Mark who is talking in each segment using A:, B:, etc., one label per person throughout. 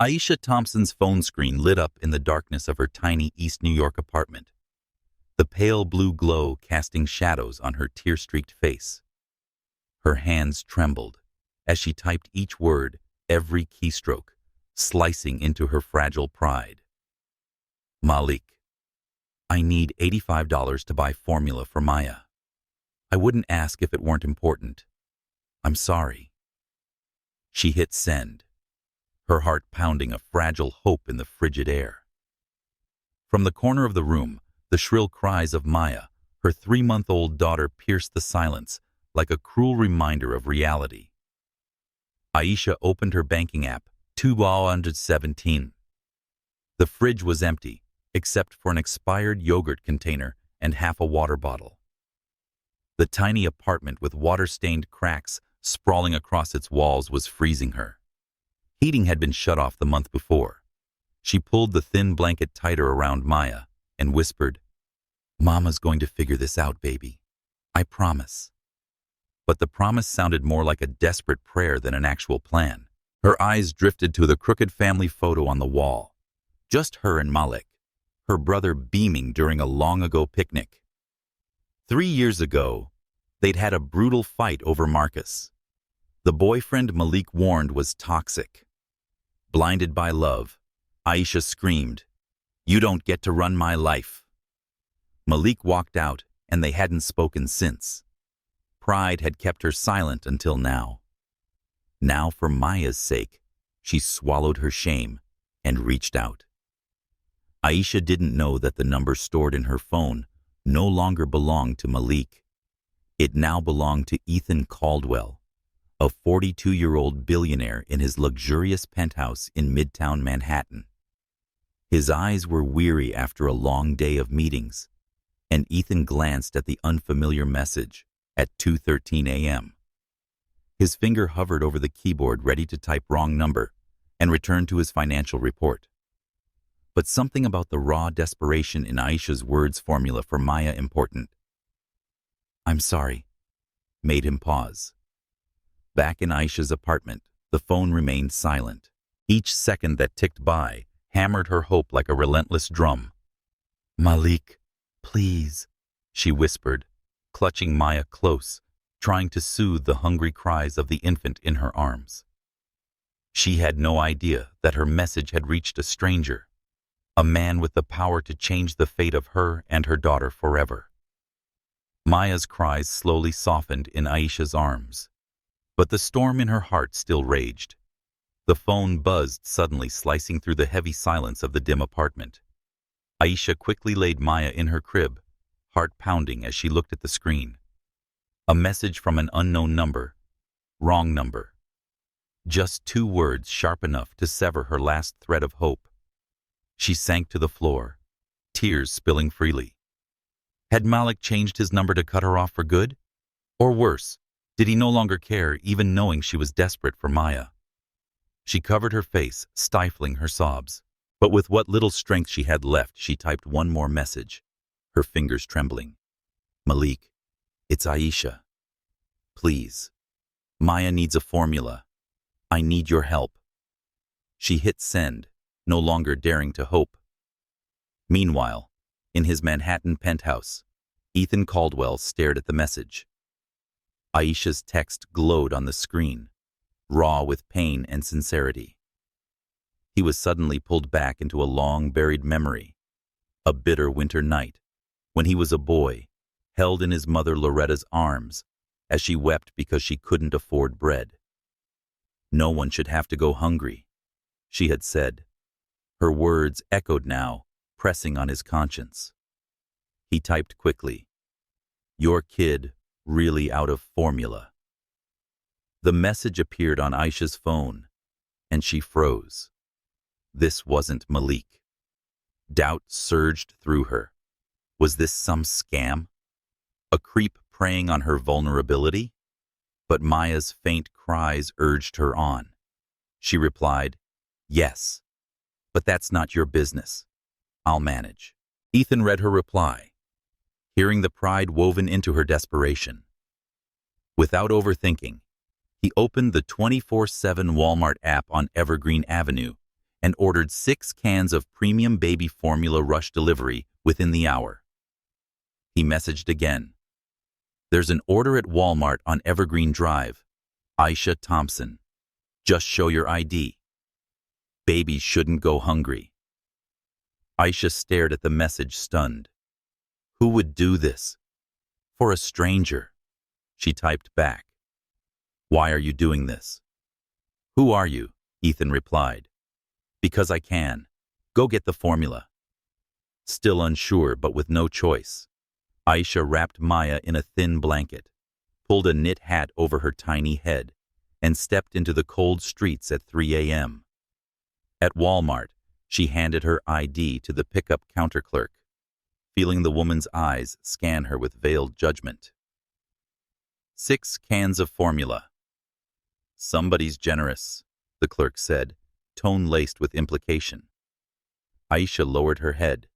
A: Aisha Thompson's phone screen lit up in the darkness of her tiny East New York apartment, the pale blue glow casting shadows on her tear-streaked face. Her hands trembled as she typed each word, every keystroke, slicing into her fragile pride. Malik, I need $85 to buy formula for Maya. I wouldn't ask if it weren't important. I'm sorry. She hit send, her heart pounding a fragile hope in the frigid air. From the corner of the room, the shrill cries of Maya, her 3-month-old daughter, pierced the silence like a cruel reminder of reality. Aisha opened her banking app, 217. The fridge was empty, except for an expired yogurt container and half a water bottle. The tiny apartment with water-stained cracks sprawling across its walls was freezing her. Heating had been shut off the month before. She pulled the thin blanket tighter around Maya and whispered, "Mama's going to figure this out, baby. I promise." But the promise sounded more like a desperate prayer than an actual plan. Her eyes drifted to the crooked family photo on the wall. Just her and Malik, her brother beaming during a long-ago picnic. 3 years ago, they'd had a brutal fight over Marcus. The boyfriend Malik warned was toxic. Blinded by love, Aisha screamed, "You don't get to run my life." Malik walked out, and they hadn't spoken since. Pride had kept her silent until now. Now, for Maya's sake, she swallowed her shame and reached out. Aisha didn't know that the number stored in her phone no longer belonged to Malik. It now belonged to Ethan Caldwell, a 42-year-old billionaire in his luxurious penthouse in Midtown Manhattan. His eyes were weary after a long day of meetings, and Ethan glanced at the unfamiliar message at 2:13 a.m. His finger hovered over the keyboard ready to type wrong number and return to his financial report. But something about the raw desperation in Aisha's words formula for Maya important. "I'm sorry," made him pause. Back in Aisha's apartment, the phone remained silent. Each second that ticked by hammered her hope like a relentless drum. "Malik, please," she whispered, clutching Maya close, trying to soothe the hungry cries of the infant in her arms. She had no idea that her message had reached a stranger, a man with the power to change the fate of her and her daughter forever. Maya's cries slowly softened in Aisha's arms, but the storm in her heart still raged. The phone buzzed suddenly, slicing through the heavy silence of the dim apartment. Aisha quickly laid Maya in her crib, heart pounding as she looked at the screen. A message from an unknown number. Wrong number. Just 2 words sharp enough to sever her last thread of hope. She sank to the floor, tears spilling freely. Had Malik changed his number to cut her off for good? Or worse, did he no longer care, even knowing she was desperate for Maya? She covered her face, stifling her sobs. But with what little strength she had left, she typed one more message, her fingers trembling. "Malik, it's Aisha. Please. Maya needs a formula. I need your help." She hit send, no longer daring to hope. Meanwhile, in his Manhattan penthouse, Ethan Caldwell stared at the message. Aisha's text glowed on the screen, raw with pain and sincerity. He was suddenly pulled back into a long-buried memory, a bitter winter night, when he was a boy, held in his mother Loretta's arms as she wept because she couldn't afford bread. "No one should have to go hungry," she had said. Her words echoed now, pressing on his conscience. He typed quickly, "Your kid really out of formula." The message appeared on Aisha's phone, and she froze. This wasn't Malik. Doubt surged through her. Was this some scam? A creep preying on her vulnerability? But Maya's faint cries urged her on. She replied, "Yes, but that's not your business. I'll manage." Ethan read her reply, hearing the pride woven into her desperation. Without overthinking, he opened the 24/7 Walmart app on Evergreen Avenue and ordered 6 cans of premium baby formula rush delivery within the hour. He messaged again. There's an order at Walmart on Evergreen Drive. Aisha Thompson. Just show your ID. Babies shouldn't go hungry. Aisha stared at the message, stunned. Who would do this? For a stranger. She typed back. Why are you doing this? Who are you? Ethan replied. Because I can. Go get the formula. Still unsure, but with no choice, Aisha wrapped Maya in a thin blanket, pulled a knit hat over her tiny head, and stepped into the cold streets at 3 a.m. At Walmart, she handed her ID to the pickup counter clerk, feeling the woman's eyes scan her with veiled judgment. 6 cans of formula. Somebody's generous, the clerk said, tone laced with implication. Aisha lowered her head,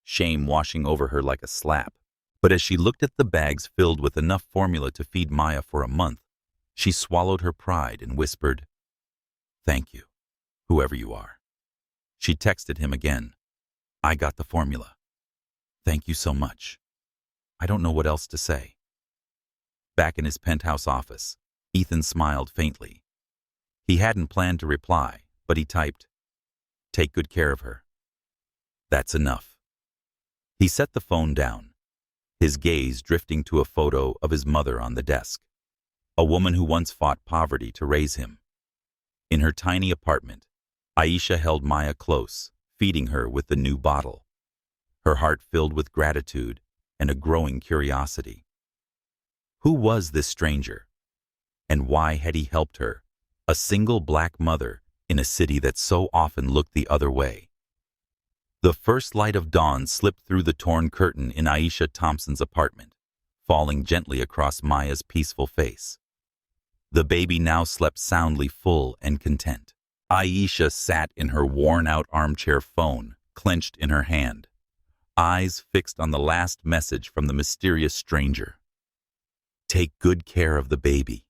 A: shame washing over her like a slap. But as she looked at the bags filled with enough formula to feed Maya for a month, she swallowed her pride and whispered, Thank you, whoever you are. She texted him again. I got the formula. Thank you so much. I don't know what else to say. Back in his penthouse office, Ethan smiled faintly. He hadn't planned to reply, but he typed, Take good care of her. That's enough. He set the phone down, his gaze drifting to a photo of his mother on the desk, a woman who once fought poverty to raise him. In her tiny apartment, Aisha held Maya close, feeding her with the new bottle, her heart filled with gratitude and a growing curiosity. Who was this stranger? And why had he helped her, a single black mother in a city that so often looked the other way? The first light of dawn slipped through the torn curtain in Aisha Thompson's apartment, falling gently across Maya's peaceful face. The baby now slept soundly, full and content. Aisha sat in her worn-out armchair, phone clenched in her hand, eyes fixed on the last message from the mysterious stranger. Take good care of the baby.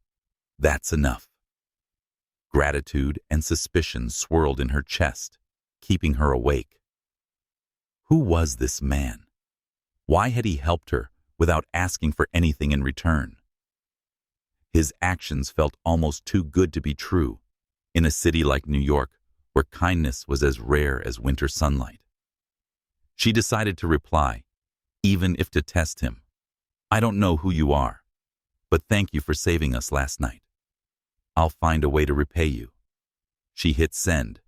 A: That's enough. Gratitude and suspicion swirled in her chest, keeping her awake. Who was this man? Why had he helped her without asking for anything in return? His actions felt almost too good to be true in a city like New York, where kindness was as rare as winter sunlight. She decided to reply, even if to test him. I don't know who you are, but thank you for saving us last night. I'll find a way to repay you. She hit send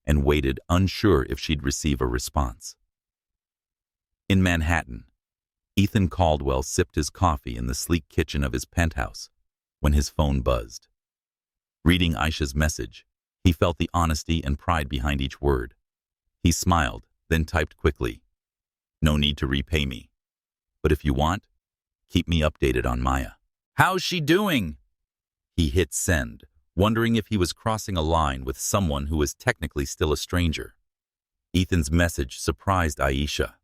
A: and waited, unsure if she'd receive a response. In Manhattan, Ethan Caldwell sipped his coffee in the sleek kitchen of his penthouse when his phone buzzed. Reading Aisha's message, he felt the honesty and pride behind each word. He smiled, then typed quickly, No need to repay me. But if you want, keep me updated on Maya. How's she doing? He hit send, wondering if he was crossing a line with someone who was technically still a stranger. Ethan's message surprised Aisha.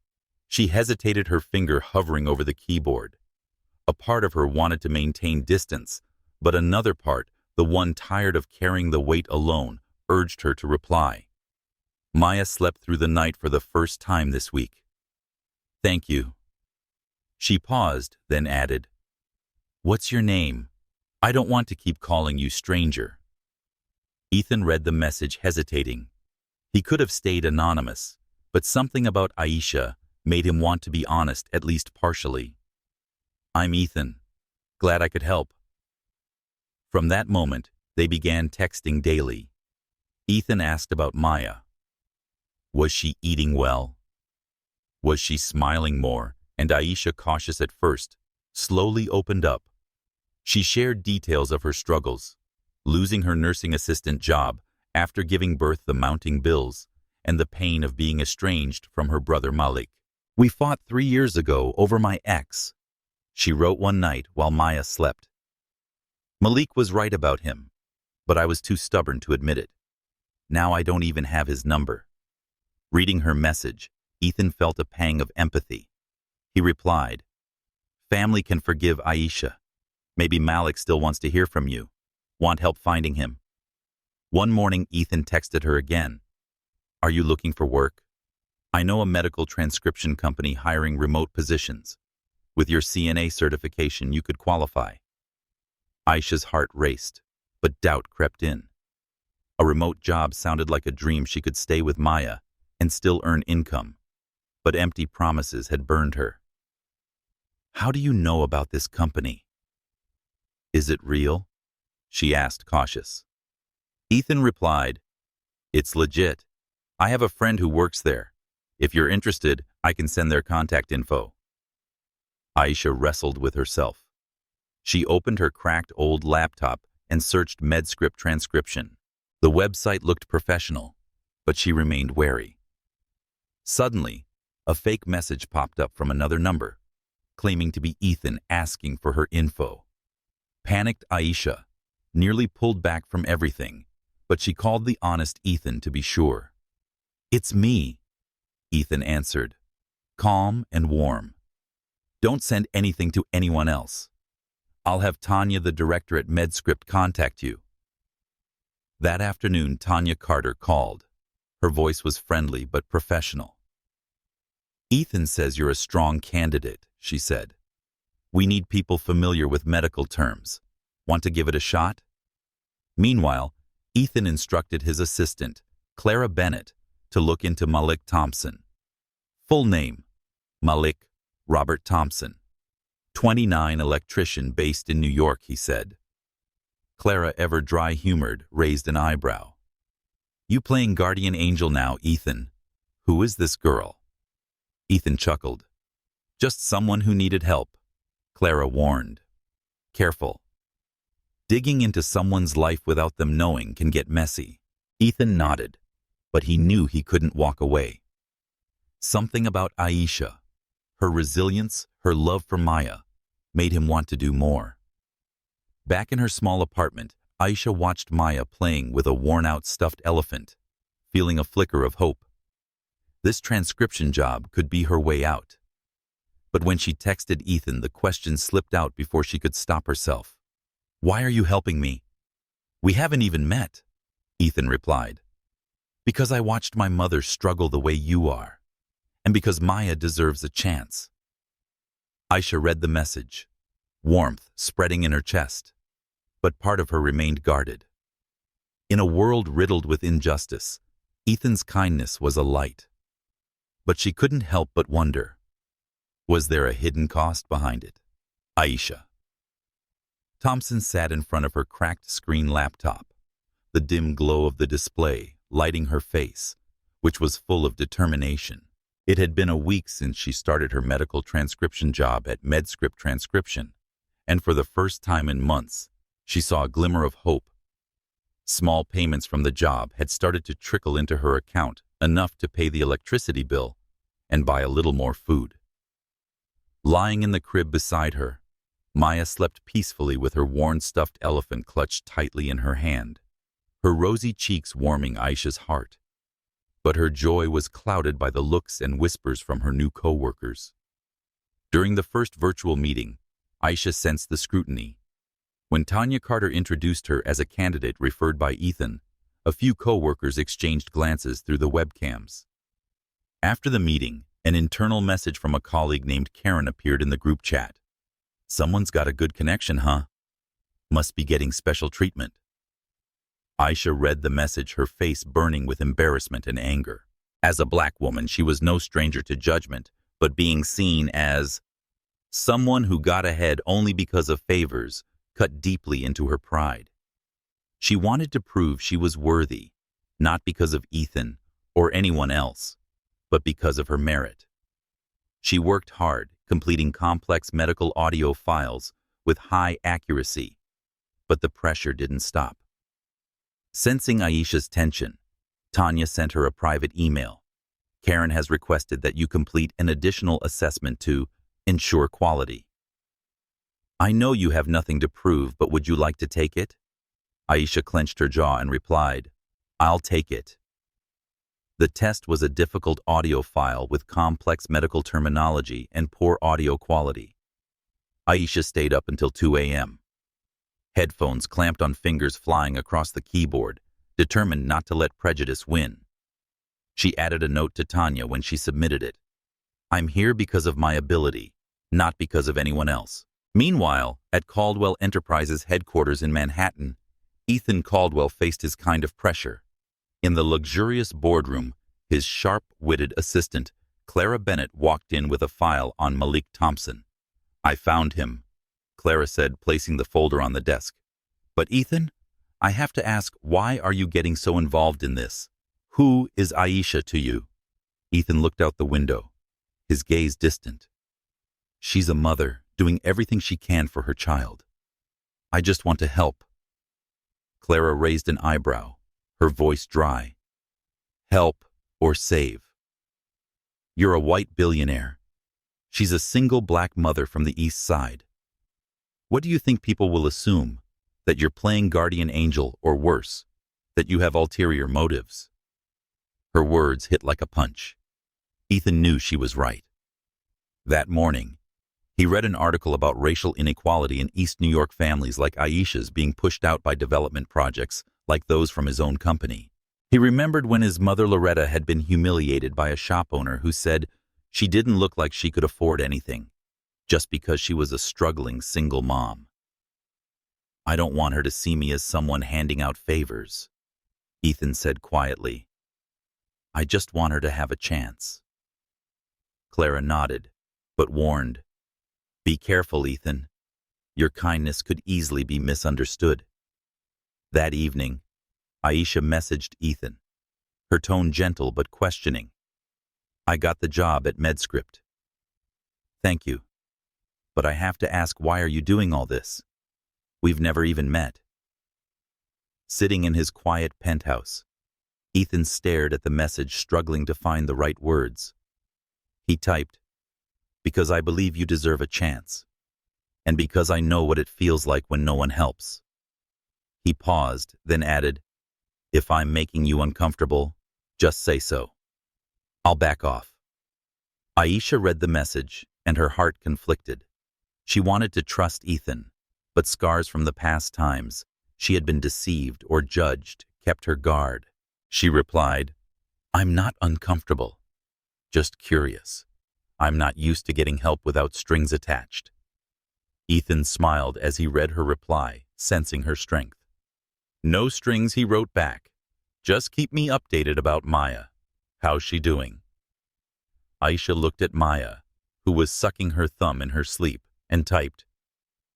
A: She hesitated, her finger hovering over the keyboard. A part of her wanted to maintain distance, but another part, the one tired of carrying the weight alone, urged her to reply. Maya slept through the night for the first time this week. Thank you. She paused, then added, What's your name? I don't want to keep calling you stranger. Ethan read the message, hesitating. He could have stayed anonymous, but something about Aisha made him want to be honest, at least partially. I'm Ethan. Glad I could help. From that moment, they began texting daily. Ethan asked about Maya. Was she eating well? Was she smiling more? And Aisha, cautious at first, slowly opened up. She shared details of her struggles, losing her nursing assistant job after giving birth, the mounting bills, and the pain of being estranged from her brother Malik. We fought 3 years ago over my ex, she wrote one night while Maya slept. Malik was right about him, but I was too stubborn to admit it. Now I don't even have his number. Reading her message, Ethan felt a pang of empathy. He replied, Family can forgive Aisha. Maybe Malik still wants to hear from you. Want help finding him? One morning, Ethan texted her again. Are you looking for work? I know a medical transcription company hiring remote positions. With your CNA certification, you could qualify. Aisha's heart raced, but doubt crept in. A remote job sounded like a dream. She could stay with Maya and still earn income, but empty promises had burned her. How do you know about this company? Is it real? She asked, cautious. Ethan replied, It's legit. I have a friend who works there. If you're interested, I can send their contact info. Aisha wrestled with herself. She opened her cracked old laptop and searched MedScript transcription. The website looked professional, but she remained wary. Suddenly, a fake message popped up from another number, claiming to be Ethan asking for her info. Panicked Aisha nearly pulled back from everything, but she called the honest Ethan to be sure. It's me, Ethan answered, calm and warm. Don't send anything to anyone else. I'll have Tanya, the director at MedScript, contact you. That afternoon, Tanya Carter called. Her voice was friendly but professional. Ethan says you're a strong candidate, she said. We need people familiar with medical terms. Want to give it a shot? Meanwhile, Ethan instructed his assistant, Clara Bennett, to look into Malik Thompson. Full name, Malik Robert Thompson. 29, electrician based in New York, he said. Clara, ever dry-humored, raised an eyebrow. You playing guardian angel now, Ethan? Who is this girl? Ethan chuckled. Just someone who needed help, Clara warned. Careful. Digging into someone's life without them knowing can get messy. Ethan nodded, but he knew he couldn't walk away. Something about Aisha, her resilience, her love for Maya, made him want to do more. Back in her small apartment, Aisha watched Maya playing with a worn-out stuffed elephant, feeling a flicker of hope. This transcription job could be her way out. But when she texted Ethan, the question slipped out before she could stop herself. Why are you helping me? We haven't even met, Ethan replied. Because I watched my mother struggle the way you are, and because Maya deserves a chance. Aisha read the message, warmth spreading in her chest, but part of her remained guarded. In a world riddled with injustice, Ethan's kindness was a light. But she couldn't help but wonder, was there a hidden cost behind it? Aisha. Thompson sat in front of her cracked screen laptop, the dim glow of the display lighting her face, which was full of determination. It had been a week since she started her medical transcription job at MedScript Transcription, and for the first time in months, she saw a glimmer of hope. Small payments from the job had started to trickle into her account, enough to pay the electricity bill and buy a little more food. Lying in the crib beside her, Maya slept peacefully with her worn stuffed elephant clutched tightly in her hand, her rosy cheeks warming Aisha's heart. But her joy was clouded by the looks and whispers from her new co-workers. During the first virtual meeting, Aisha sensed the scrutiny. When Tanya Carter introduced her as a candidate referred by Ethan, a few co-workers exchanged glances through the webcams. After the meeting, an internal message from a colleague named Karen appeared in the group chat. Someone's got a good connection, huh? Must be getting special treatment. Aisha read the message, her face burning with embarrassment and anger. As a black woman, she was no stranger to judgment, but being seen as someone who got ahead only because of favors cut deeply into her pride. She wanted to prove she was worthy, not because of Ethan or anyone else, but because of her merit. She worked hard, completing complex medical audio files with high accuracy, but the pressure didn't stop. Sensing Aisha's tension, Tanya sent her a private email. Karen has requested that you complete an additional assessment to ensure quality. I know you have nothing to prove, but would you like to take it? Aisha clenched her jaw and replied, I'll take it. The test was a difficult audio file with complex medical terminology and poor audio quality. Aisha stayed up until 2 a.m. Headphones clamped on fingers flying across the keyboard, determined not to let prejudice win. She added a note to Tanya when she submitted it. I'm here because of my ability, not because of anyone else. Meanwhile, at Caldwell Enterprises headquarters in Manhattan, Ethan Caldwell faced his kind of pressure. In the luxurious boardroom, his sharp-witted assistant, Clara Bennett, walked in with a file on Malik Thompson. I found him, Clara said, placing the folder on the desk. But Ethan, I have to ask, why are you getting so involved in this? Who is Aisha to you? Ethan looked out the window, his gaze distant. She's a mother, doing everything she can for her child. I just want to help. Clara raised an eyebrow, her voice dry. Help or save. You're a white billionaire. She's a single black mother from the East Side. What do you think people will assume? That you're playing guardian angel, or worse, that you have ulterior motives? Her words hit like a punch. Ethan knew she was right. That morning, he read an article about racial inequality in East New York families like Aisha's being pushed out by development projects like those from his own company. He remembered when his mother Loretta had been humiliated by a shop owner who said she didn't look like she could afford anything, just because she was a struggling single mom. I don't want her to see me as someone handing out favors, Ethan said quietly. I just want her to have a chance. Clara nodded, but warned, be careful, Ethan. Your kindness could easily be misunderstood. That evening, Aisha messaged Ethan, her tone gentle but questioning. I got the job at MedScript. Thank you. But I have to ask, why are you doing all this? We've never even met. Sitting in his quiet penthouse, Ethan stared at the message, struggling to find the right words. He typed, because I believe you deserve a chance, and because I know what it feels like when no one helps. He paused, then added, if I'm making you uncomfortable, just say so. I'll back off. Aisha read the message, and her heart conflicted. She wanted to trust Ethan, but scars from the past times she had been deceived or judged kept her guard. She replied, I'm not uncomfortable, just curious. I'm not used to getting help without strings attached. Ethan smiled as he read her reply, sensing her strength. No strings, he wrote back. Just keep me updated about Maya. How's she doing? Aisha looked at Maya, who was sucking her thumb in her sleep, and typed,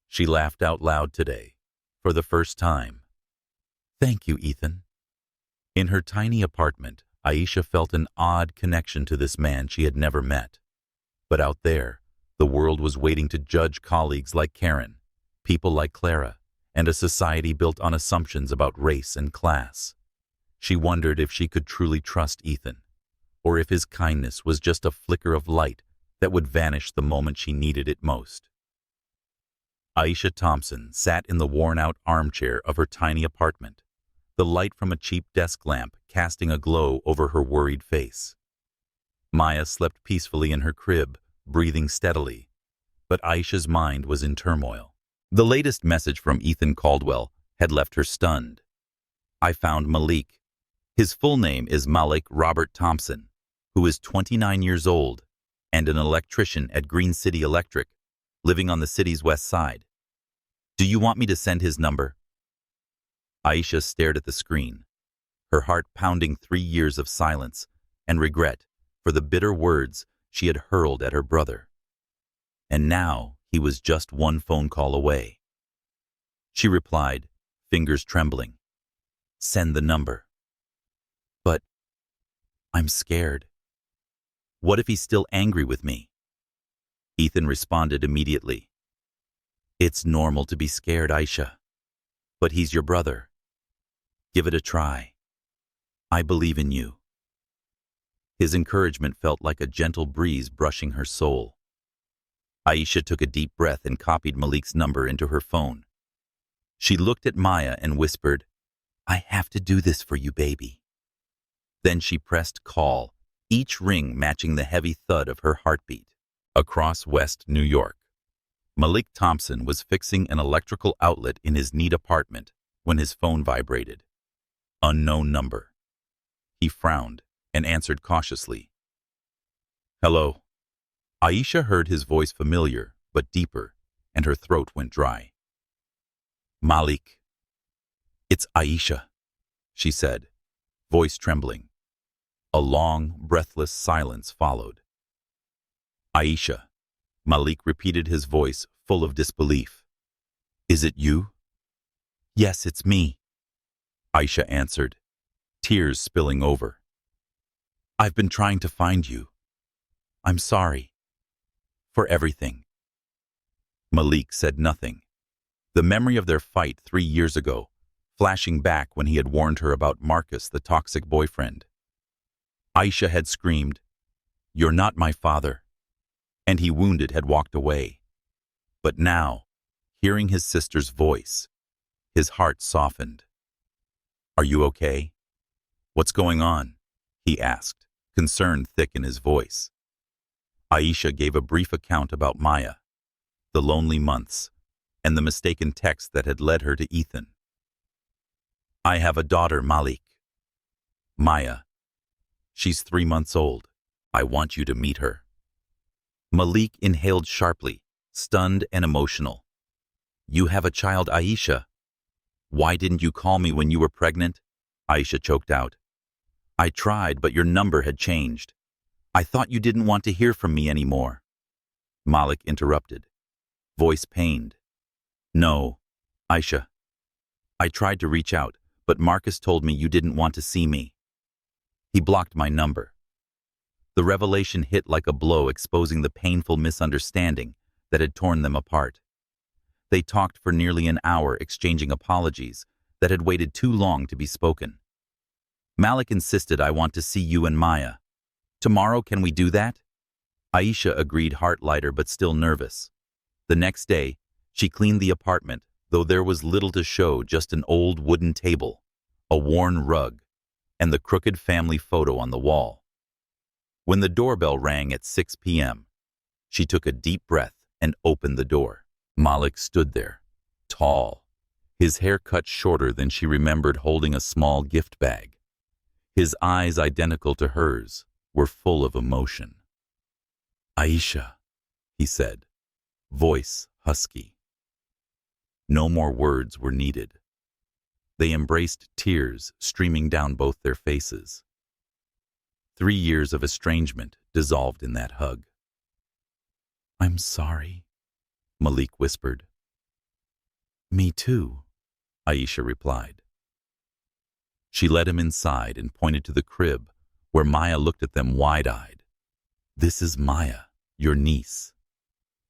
A: she laughed out loud today, for the first time. Thank you, Ethan. In her tiny apartment, Aisha felt an odd connection to this man she had never met. But out there, the world was waiting to judge colleagues like Karen, people like Clara, and a society built on assumptions about race and class. She wondered if she could truly trust Ethan, or if his kindness was just a flicker of light that would vanish the moment she needed it most. Aisha Thompson sat in the worn-out armchair of her tiny apartment, the light from a cheap desk lamp casting a glow over her worried face. Maya slept peacefully in her crib, breathing steadily, but Aisha's mind was in turmoil. The latest message from Ethan Caldwell had left her stunned. I found Malik. His full name is Malik Robert Thompson, who is 29 years old and an electrician at Green City Electric, living on the city's west side. Do you want me to send his number? Aisha stared at the screen, her heart pounding 3 years of silence and regret for the bitter words she had hurled at her brother. And now he was just one phone call away. She replied, fingers trembling, send the number. But I'm scared. What if he's still angry with me? Ethan responded immediately. It's normal to be scared, Aisha, but he's your brother. Give it a try. I believe in you. His encouragement felt like a gentle breeze brushing her soul. Aisha took a deep breath and copied Malik's number into her phone. She looked at Maya and whispered, I have to do this for you, baby. Then she pressed call, each ring matching the heavy thud of her heartbeat. Across West New York, Malik Thompson was fixing an electrical outlet in his neat apartment when his phone vibrated. Unknown number. He frowned and answered cautiously. "Hello." Aisha heard his voice familiar, but deeper, and her throat went dry. "Malik." "It's Aisha," she said, voice trembling. A long, breathless silence followed. "Aisha," Malik repeated, his voice full of disbelief. "Is it you?" "Yes, it's me," Aisha answered, tears spilling over. "I've been trying to find you. I'm sorry. For everything." Malik said nothing. The memory of their fight 3 years ago, flashing back when he had warned her about Marcus, the toxic boyfriend. Aisha had screamed, "You're not my father," and he, wounded, had walked away. But now, hearing his sister's voice, his heart softened. "Are you okay? What's going on?" he asked, concern thick in his voice. Aisha gave a brief account about Maya, the lonely months, and the mistaken text that had led her to Ethan. "I have a daughter, Malik. Maya. She's 3 months old. I want you to meet her." Malik inhaled sharply, stunned and emotional. "You have a child, Aisha. Why didn't you call me when you were pregnant?" Aisha choked out. "I tried, but your number had changed. I thought you didn't want to hear from me anymore." Malik interrupted, voice pained. "No, Aisha. I tried to reach out, but Marcus told me you didn't want to see me. He blocked my number." The revelation hit like a blow, exposing the painful misunderstanding that had torn them apart. They talked for nearly an hour, exchanging apologies that had waited too long to be spoken. Malik insisted, "I want to see you and Maya. Tomorrow, can we do that?" Aisha agreed, heart lighter but still nervous. The next day, she cleaned the apartment, though there was little to show, just an old wooden table, a worn rug, and the crooked family photo on the wall. When the doorbell rang at 6 p.m., she took a deep breath and opened the door. Malik stood there, tall, his hair cut shorter than she remembered, holding a small gift bag. His eyes, identical to hers, were full of emotion. "Aisha," he said, voice husky. No more words were needed. They embraced, tears streaming down both their faces. 3 years of estrangement dissolved in that hug. "I'm sorry," Malik whispered. "Me too," Aisha replied. She led him inside and pointed to the crib, where Maya looked at them wide-eyed. "This is Maya, your niece."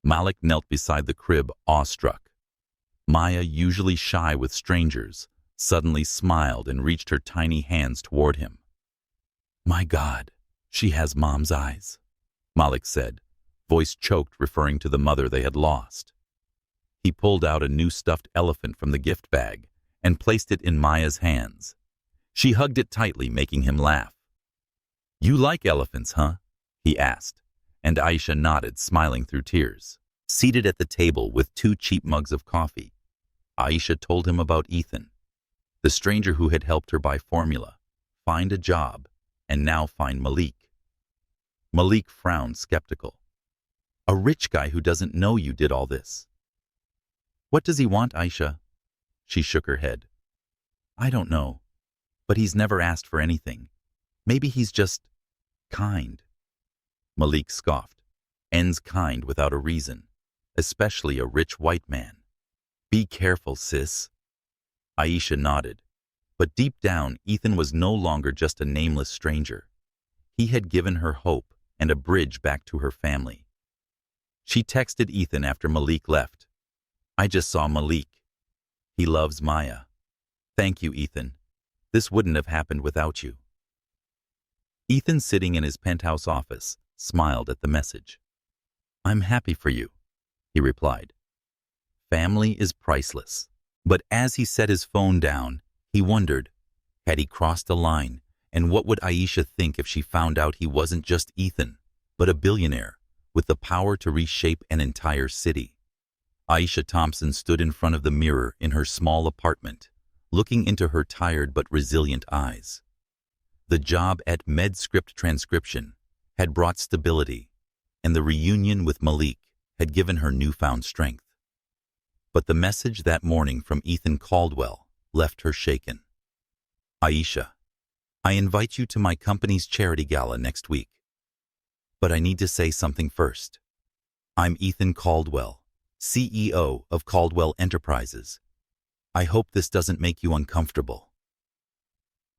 A: Malik knelt beside the crib, awestruck. Maya, usually shy with strangers, suddenly smiled and reached her tiny hands toward him. "My God, she has Mom's eyes," Malik said, voice choked, referring to the mother they had lost. He pulled out a new stuffed elephant from the gift bag and placed it in Maya's hands. She hugged it tightly, making him laugh. "You like elephants, huh?" he asked, and Aisha nodded, smiling through tears. Seated at the table with 2 cheap mugs of coffee, Aisha told him about Ethan, the stranger who had helped her buy formula, find a job, and now find Malik. Malik frowned, skeptical. "A rich guy who doesn't know you did all this." "What does he want, Aisha?" She shook her head. "I don't know, but he's never asked for anything. Maybe he's just kind." Malik scoffed. "Ends kind without a reason, especially a rich white man. Be careful, sis." Aisha nodded, but deep down, Ethan was no longer just a nameless stranger. He had given her hope and a bridge back to her family. She texted Ethan after Malik left. "I just saw Malik. He loves Maya. Thank you, Ethan. This wouldn't have happened without you." Ethan, sitting in his penthouse office, smiled at the message. "I'm happy for you," he replied. Family is priceless. But as he set his phone down, he wondered, had he crossed a line, and what would Aisha think if she found out he wasn't just Ethan, but a billionaire with the power to reshape an entire city? Aisha Thompson stood in front of the mirror in her small apartment, looking into her tired but resilient eyes. The job at MedScript Transcription had brought stability, and the reunion with Malik had given her newfound strength. But the message that morning from Ethan Caldwell left her shaken. Aisha, I invite you to my company's charity gala next week. But I need to say something first. I'm Ethan Caldwell, CEO of Caldwell Enterprises. I hope this doesn't make you uncomfortable.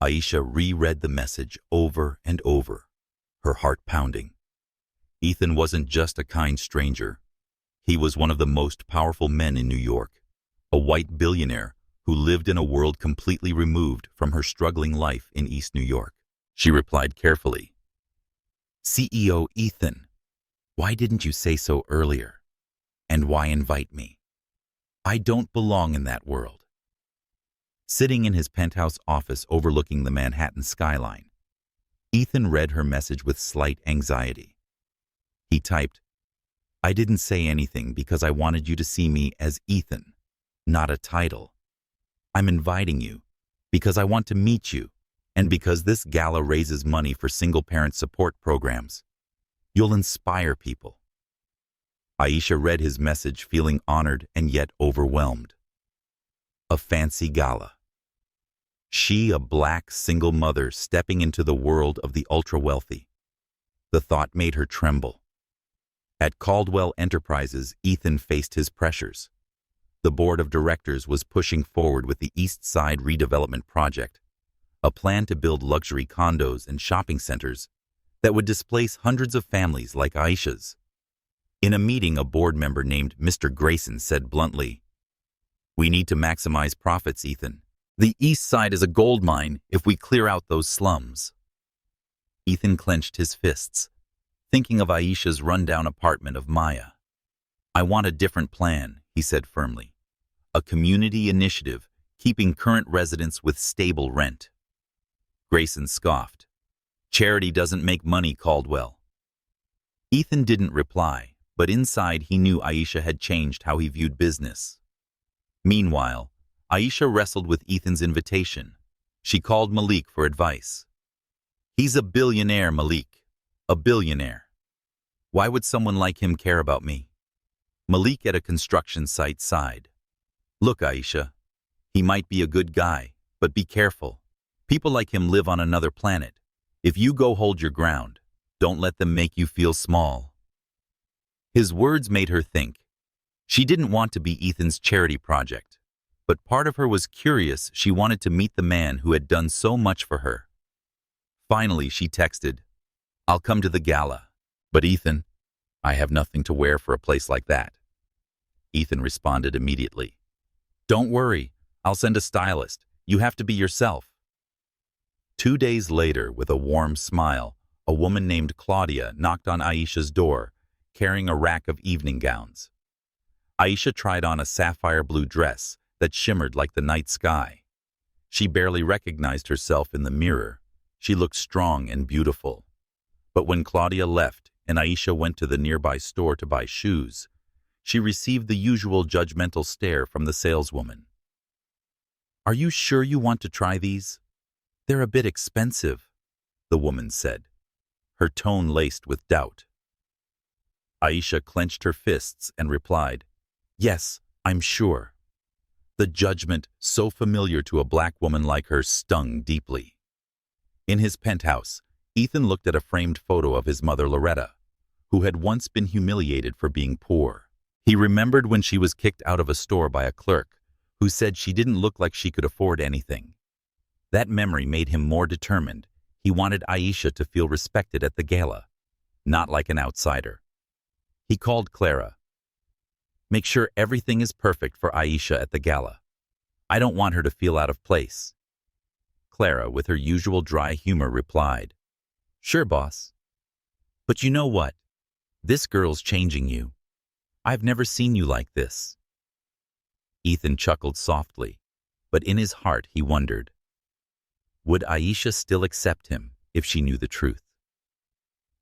A: Aisha reread the message over and over, her heart pounding. Ethan wasn't just a kind stranger. He was one of the most powerful men in New York, a white billionaire who lived in a world completely removed from her struggling life in East New York. She replied carefully, CEO Ethan, why didn't you say so earlier? And why invite me? I don't belong in that world. Sitting in his penthouse office overlooking the Manhattan skyline, Ethan read her message with slight anxiety. He typed, I didn't say anything because I wanted you to see me as Ethan, not a title. I'm inviting you because I want to meet you and because this gala raises money for single-parent support programs. You'll inspire people. Aisha read his message feeling honored and yet overwhelmed. A fancy gala. She, a black single mother stepping into the world of the ultra-wealthy. The thought made her tremble. At Caldwell Enterprises, Ethan faced his pressures. The board of directors was pushing forward with the East Side redevelopment project, a plan to build luxury condos and shopping centers that would displace hundreds of families like Aisha's. In a meeting, a board member named Mr. Grayson said bluntly, We need to maximize profits, Ethan. The East Side is a gold mine if we clear out those slums. Ethan clenched his fists, thinking of Aisha's rundown apartment of Maya. I want a different plan, he said firmly. A community initiative, keeping current residents with stable rent. Grayson scoffed. Charity doesn't make money, Caldwell. Ethan didn't reply, but inside he knew Aisha had changed how he viewed business. Meanwhile, Aisha wrestled with Ethan's invitation. She called Malik for advice. He's a billionaire, Malik. A billionaire. Why would someone like him care about me? Malik at a construction site sighed. Look, Aisha, he might be a good guy, but be careful. People like him live on another planet. If you go hold your ground, don't let them make you feel small. His words made her think. She didn't want to be Ethan's charity project, but part of her was curious. She wanted to meet the man who had done so much for her. Finally, she texted, I'll come to the gala. But Ethan, I have nothing to wear for a place like that. Ethan responded immediately. Don't worry, I'll send a stylist. You have to be yourself. 2 days later, with a warm smile, a woman named Claudia knocked on Aisha's door, carrying a rack of evening gowns. Aisha tried on a sapphire blue dress that shimmered like the night sky. She barely recognized herself in the mirror. She looked strong and beautiful. But when Claudia left and Aisha went to the nearby store to buy shoes, she received the usual judgmental stare from the saleswoman. Are you sure you want to try these? They're a bit expensive, the woman said, her tone laced with doubt. Aisha clenched her fists and replied, Yes, I'm sure. The judgment, so familiar to a black woman like her, stung deeply. In his penthouse, Ethan looked at a framed photo of his mother Loretta, who had once been humiliated for being poor. He remembered when she was kicked out of a store by a clerk who said she didn't look like she could afford anything. That memory made him more determined. He wanted Aisha to feel respected at the gala, not like an outsider. He called Clara. Make sure everything is perfect for Aisha at the gala. I don't want her to feel out of place. Clara, with her usual dry humor, replied, Sure, boss. But you know what? This girl's changing you. I've never seen you like this. Ethan chuckled softly, but in his heart he wondered, would Aisha still accept him if she knew the truth?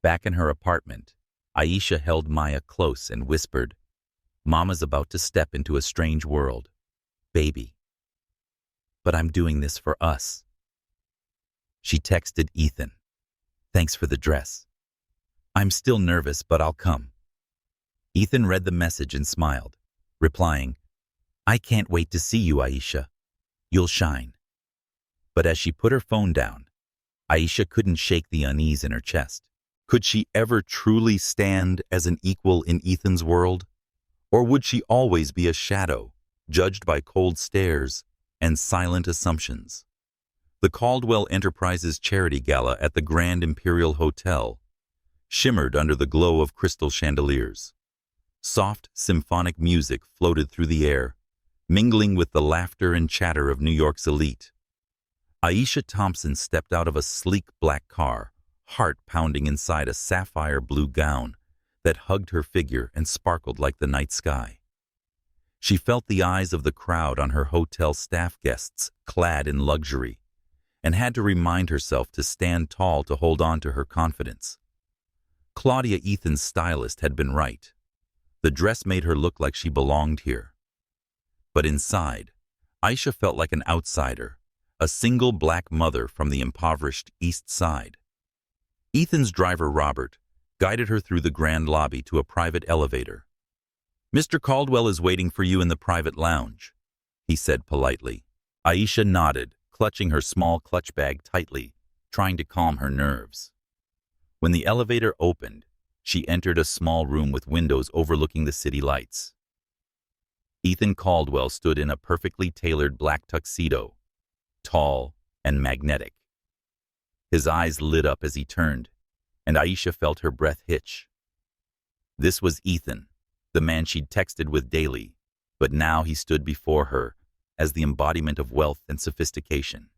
A: Back in her apartment, Aisha held Maya close and whispered, Mama's about to step into a strange world. Baby. But I'm doing this for us. She texted Ethan, "Thanks for the dress. I'm still nervous, but I'll come." Ethan read the message and smiled, replying, "I can't wait to see you, Aisha. You'll shine." But as she put her phone down, Aisha couldn't shake the unease in her chest. Could she ever truly stand as an equal in Ethan's world? Or would she always be a shadow, judged by cold stares and silent assumptions? The Caldwell Enterprises charity gala at the Grand Imperial Hotel shimmered under the glow of crystal chandeliers. Soft symphonic music floated through the air, mingling with the laughter and chatter of New York's elite. Aisha Thompson stepped out of a sleek black car, heart pounding inside a sapphire blue gown that hugged her figure and sparkled like the night sky. She felt the eyes of the crowd on her hotel staff guests clad in luxury, and had to remind herself to stand tall to hold on to her confidence. Claudia, Ethan's stylist, had been right. The dress made her look like she belonged here. But inside, Aisha felt like an outsider, a single black mother from the impoverished East Side. Ethan's driver, Robert, guided her through the grand lobby to a private elevator. "Mr. Caldwell is waiting for you in the private lounge," he said politely. Aisha nodded, clutching her small clutch bag tightly, trying to calm her nerves. When the elevator opened, she entered a small room with windows overlooking the city lights. Ethan Caldwell stood in a perfectly tailored black tuxedo, tall and magnetic. His eyes lit up as he turned, and Aisha felt her breath hitch. This was Ethan, the man she'd texted with daily, but now he stood before her as the embodiment of wealth and sophistication.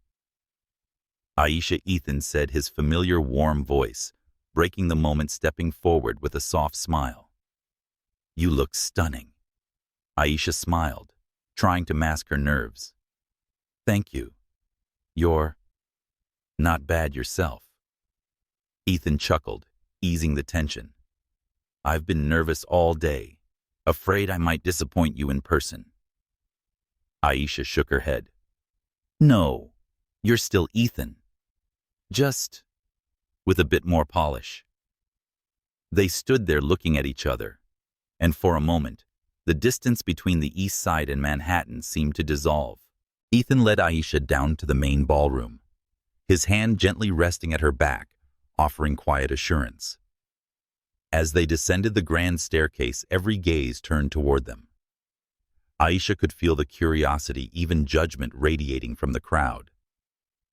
A: "Aisha," Ethan said, his familiar warm voice breaking the moment, stepping forward with a soft smile. "You look stunning." Aisha smiled, trying to mask her nerves. "Thank you. You're not bad yourself." Ethan chuckled, easing the tension. "I've been nervous all day, afraid I might disappoint you in person." Aisha shook her head. "No, you're still Ethan. Just with a bit more polish." They stood there looking at each other, and for a moment, the distance between the East Side and Manhattan seemed to dissolve. Ethan led Aisha down to the main ballroom, his hand gently resting at her back, offering quiet assurance. As they descended the grand staircase, every gaze turned toward them. Aisha could feel the curiosity, even judgment, radiating from the crowd.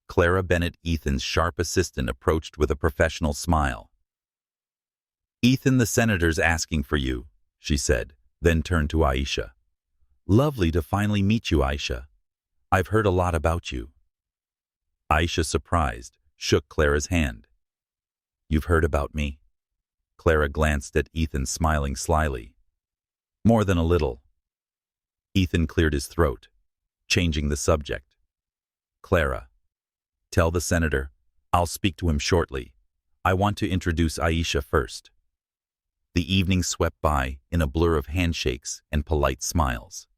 A: Clara Bennett, Ethan's sharp assistant, approached with a professional smile. "Ethan, the senator's asking for you," she said, then turned to Aisha. "Lovely to finally meet you, Aisha. I've heard a lot about you." Aisha, surprised, shook Clara's hand. "You've heard about me?" Clara glanced at Ethan, smiling slyly. "More than a little." Ethan cleared his throat, changing the subject. "Clara, tell the senator I'll speak to him shortly. I want to introduce Aisha first." The evening swept by in a blur of handshakes and polite smiles.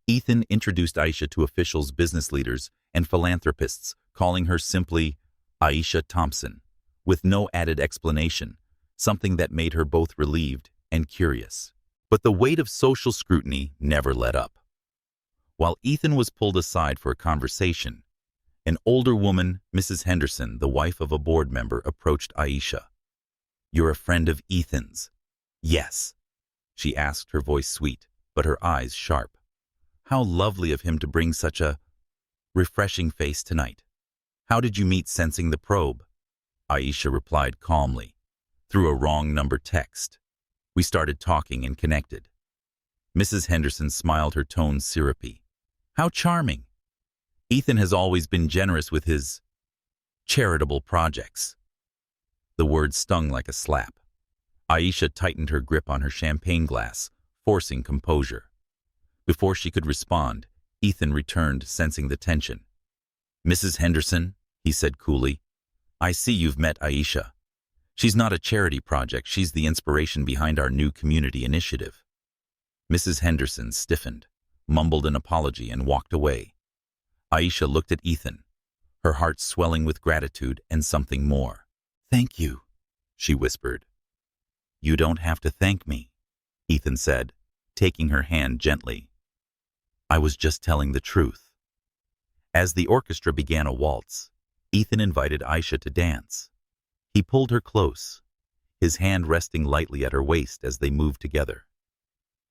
A: Ethan introduced Aisha to officials, business leaders, and philanthropists, calling her simply Aisha Thompson, with no added explanation, something that made her both relieved and curious. But the weight of social scrutiny never let up. While Ethan was pulled aside for a conversation, an older woman, Mrs. Henderson, the wife of a board member, approached Aisha. "You're a friend of Ethan's?" "Yes," she asked, her voice sweet, but her eyes sharp. "How lovely of him to bring such a refreshing face tonight. How did you meet?" Sensing the probe, Aisha replied calmly, "Through a wrong number text. We started talking and connected." Mrs. Henderson smiled, her tone syrupy. "How charming. Ethan has always been generous with his charitable projects." The word stung like a slap. Aisha tightened her grip on her champagne glass, forcing composure. Before she could respond, Ethan returned, sensing the tension. "Mrs. Henderson," he said coolly, "I see you've met Aisha. She's not a charity project, she's the inspiration behind our new community initiative." Mrs. Henderson stiffened, mumbled an apology, and walked away. Aisha looked at Ethan, her heart swelling with gratitude and something more. "Thank you," she whispered. "You don't have to thank me," Ethan said, taking her hand gently. "I was just telling the truth." As the orchestra began a waltz, Ethan invited Aisha to dance. He pulled her close, his hand resting lightly at her waist as they moved together.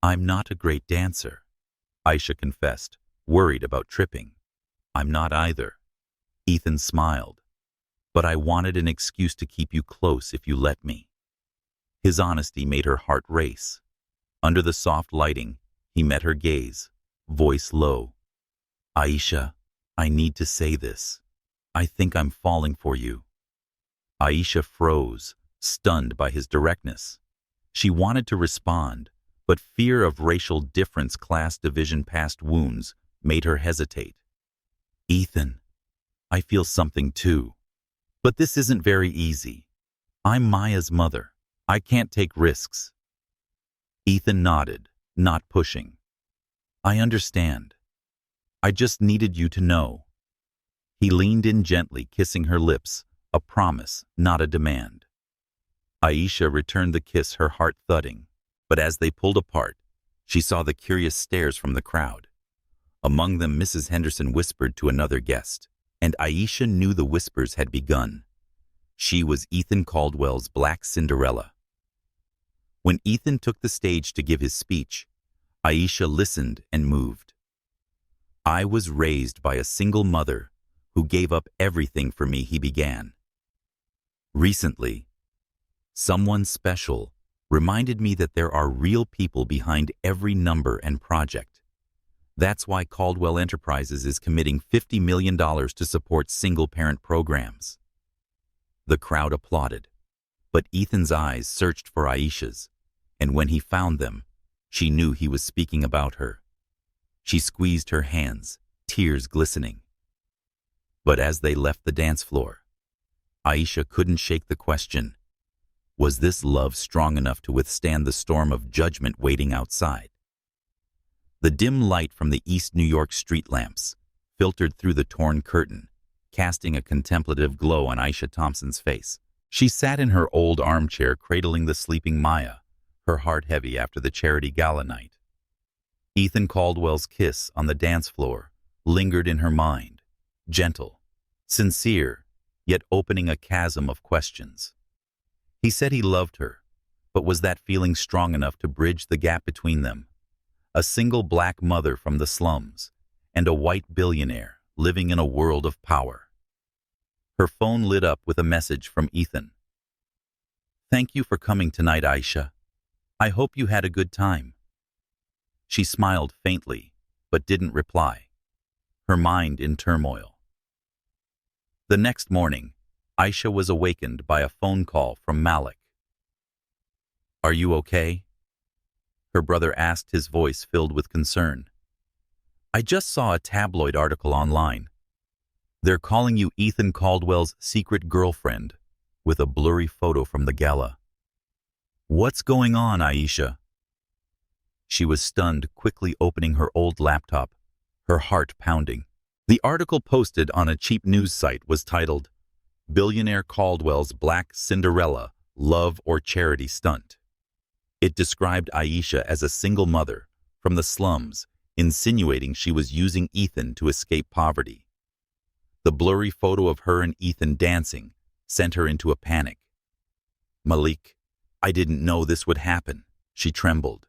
A: "I'm not a great dancer," Aisha confessed, worried about tripping. "I'm not either." Ethan smiled. "But I wanted an excuse to keep you close if you let me." His honesty made her heart race. Under the soft lighting, he met her gaze, voice low. "Aisha, I need to say this. I think I'm falling for you." Aisha froze, stunned by his directness. She wanted to respond, but fear of racial difference, class division, past wounds made her hesitate. "Ethan, I feel something too. But this isn't very easy. I'm Maya's mother. I can't take risks." Ethan nodded, not pushing. "I understand. I just needed you to know." He leaned in gently, kissing her lips, a promise, not a demand. Aisha returned the kiss, her heart thudding, but as they pulled apart, she saw the curious stares from the crowd. Among them, Mrs. Henderson whispered to another guest, and Aisha knew the whispers had begun. She was Ethan Caldwell's Black Cinderella. When Ethan took the stage to give his speech, Aisha listened and moved. "I was raised by a single mother who gave up everything for me," he began. "Recently, someone special reminded me that there are real people behind every number and project. That's why Caldwell Enterprises is committing $50 million to support single-parent programs." The crowd applauded, but Ethan's eyes searched for Aisha's, and when he found them, she knew he was speaking about her. She squeezed her hands, tears glistening. But as they left the dance floor, Aisha couldn't shake the question, was this love strong enough to withstand the storm of judgment waiting outside? The dim light from the East New York street lamps filtered through the torn curtain, casting a contemplative glow on Aisha Thompson's face. She sat in her old armchair cradling the sleeping Maya, her heart heavy after the charity gala night. Ethan Caldwell's kiss on the dance floor lingered in her mind, gentle, sincere, yet opening a chasm of questions. He said he loved her, but was that feeling strong enough to bridge the gap between them? A single black mother from the slums, and a white billionaire living in a world of power. Her phone lit up with a message from Ethan. "Thank you for coming tonight, Aisha. I hope you had a good time." She smiled faintly, but didn't reply, her mind in turmoil. The next morning, Aisha was awakened by a phone call from Malik. "Are you okay?" her brother asked, his voice filled with concern. "I just saw a tabloid article online. They're calling you Ethan Caldwell's secret girlfriend, with a blurry photo from the gala." "What's going on, Aisha?" She was stunned, quickly opening her old laptop, her heart pounding. The article posted on a cheap news site was titled, "Billionaire Caldwell's Black Cinderella, Love or Charity Stunt." It described Aisha as a single mother from the slums, insinuating she was using Ethan to escape poverty. The blurry photo of her and Ethan dancing sent her into a panic. "Malik, I didn't know this would happen," she trembled.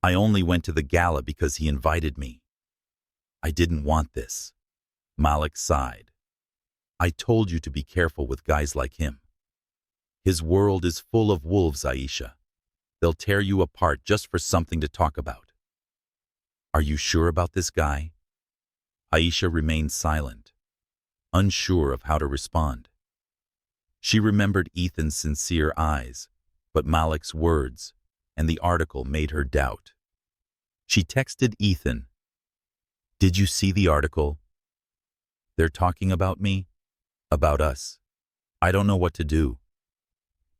A: "I only went to the gala because he invited me. I didn't want this." Malik sighed. "I told you to be careful with guys like him. His world is full of wolves, Aisha. They'll tear you apart just for something to talk about." "Are you sure about this guy?" Aisha remained silent, unsure of how to respond. She remembered Ethan's sincere eyes, but Malik's words and the article made her doubt. She texted Ethan, "Did you see the article? They're talking about me, about us. I don't know what to do."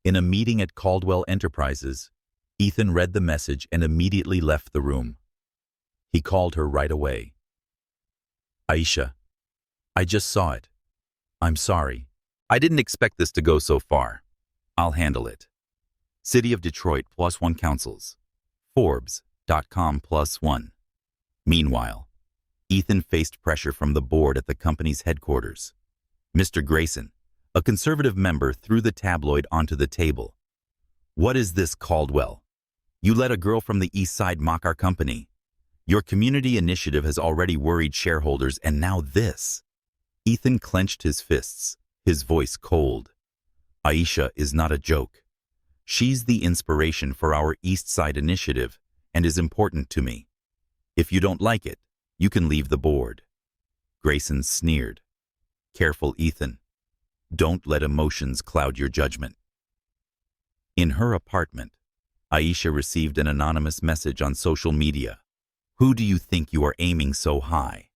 A: In a meeting at Caldwell Enterprises, Ethan read the message and immediately left the room. He called her right away. "Aisha, I just saw it. I'm sorry. I didn't expect this to go so far. I'll handle it. City of Detroit +1 councils. Forbes.com +1. Meanwhile, Ethan faced pressure from the board at the company's headquarters. Mr. Grayson, a conservative member, threw the tabloid onto the table. What is this, Caldwell? You let a girl from the East Side mock our company. Your community initiative has already worried shareholders, and now this. Ethan clenched his fists, his voice cold. Aisha is not a joke. She's the inspiration for our East Side initiative and is important to me. If you don't like it, you can leave the board. Grayson sneered. Careful, Ethan. Don't let emotions cloud your judgment. In her apartment, Aisha received an anonymous message on social media. Who do you think you are aiming so high?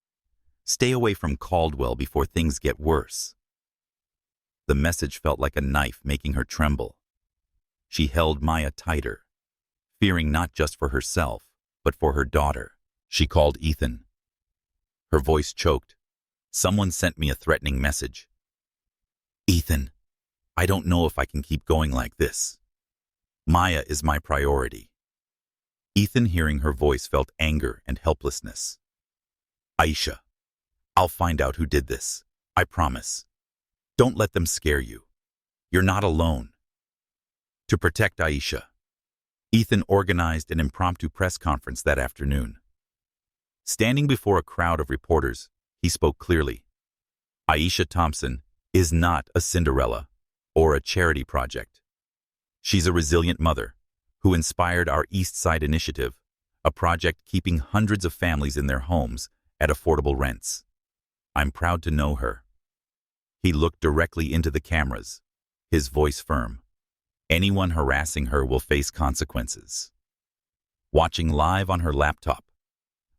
A: Stay away from Caldwell before things get worse. The message felt like a knife, making her tremble. She held Maya tighter, fearing not just for herself, but for her daughter. She called Ethan. Her voice choked. Someone sent me a threatening message. Ethan, I don't know if I can keep going like this. Maya is my priority. Ethan, hearing her voice, felt anger and helplessness. Aisha, I'll find out who did this. I promise. Don't let them scare you. You're not alone. To protect Aisha, Ethan organized an impromptu press conference that afternoon. Standing before a crowd of reporters, he spoke clearly. Aisha Thompson is not a Cinderella or a charity project. She's a resilient mother who inspired our East Side initiative, a project keeping hundreds of families in their homes at affordable rents. I'm proud to know her. He looked directly into the cameras, his voice firm. Anyone harassing her will face consequences. Watching live on her laptop,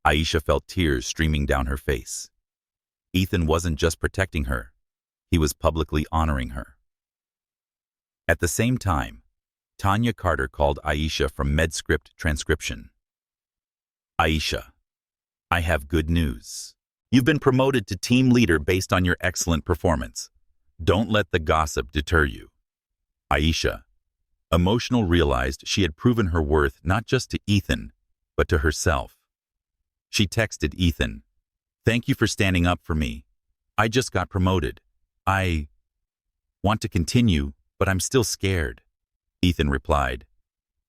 A: Aisha felt tears streaming down her face. Ethan wasn't just protecting her, he was publicly honoring her. At the same time, Tanya Carter called Aisha from MedScript transcription. Aisha, I have good news. You've been promoted to team leader based on your excellent performance. Don't let the gossip deter you. Aisha, emotional, realized she had proven her worth not just to Ethan, but to herself. She texted Ethan, "Thank you for standing up for me. I just got promoted. I want to continue, but I'm still scared." Ethan replied,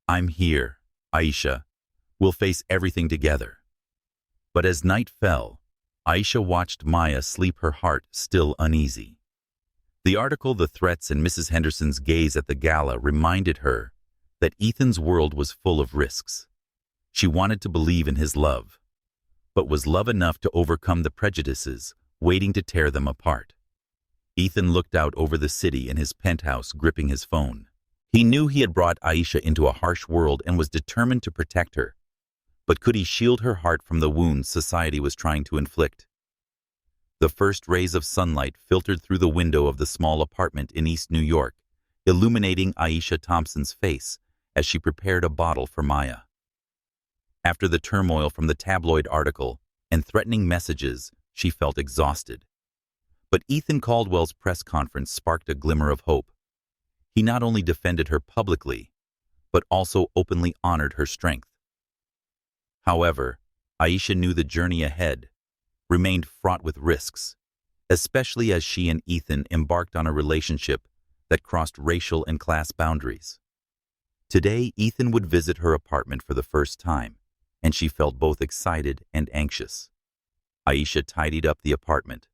A: "I'm here, Aisha. We'll face everything together." But as night fell, Aisha watched Maya sleep, her heart still uneasy. The article, the threats, and Mrs. Henderson's gaze at the gala reminded her that Ethan's world was full of risks. She wanted to believe in his love, but was love enough to overcome the prejudices waiting to tear them apart? Ethan looked out over the city in his penthouse, gripping his phone. He knew he had brought Aisha into a harsh world and was determined to protect her. But could he shield her heart from the wounds society was trying to inflict? The first rays of sunlight filtered through the window of the small apartment in East New York, illuminating Aisha Thompson's face as she prepared a bottle for Maya. After the turmoil from the tabloid article and threatening messages, she felt exhausted. But Ethan Caldwell's press conference sparked a glimmer of hope. He not only defended her publicly, but also openly honored her strength. However, Aisha knew the journey ahead remained fraught with risks, especially as she and Ethan embarked on a relationship that crossed racial and class boundaries. Today, Ethan would visit her apartment for the first time, and she felt both excited and anxious. Aisha tidied up the apartment,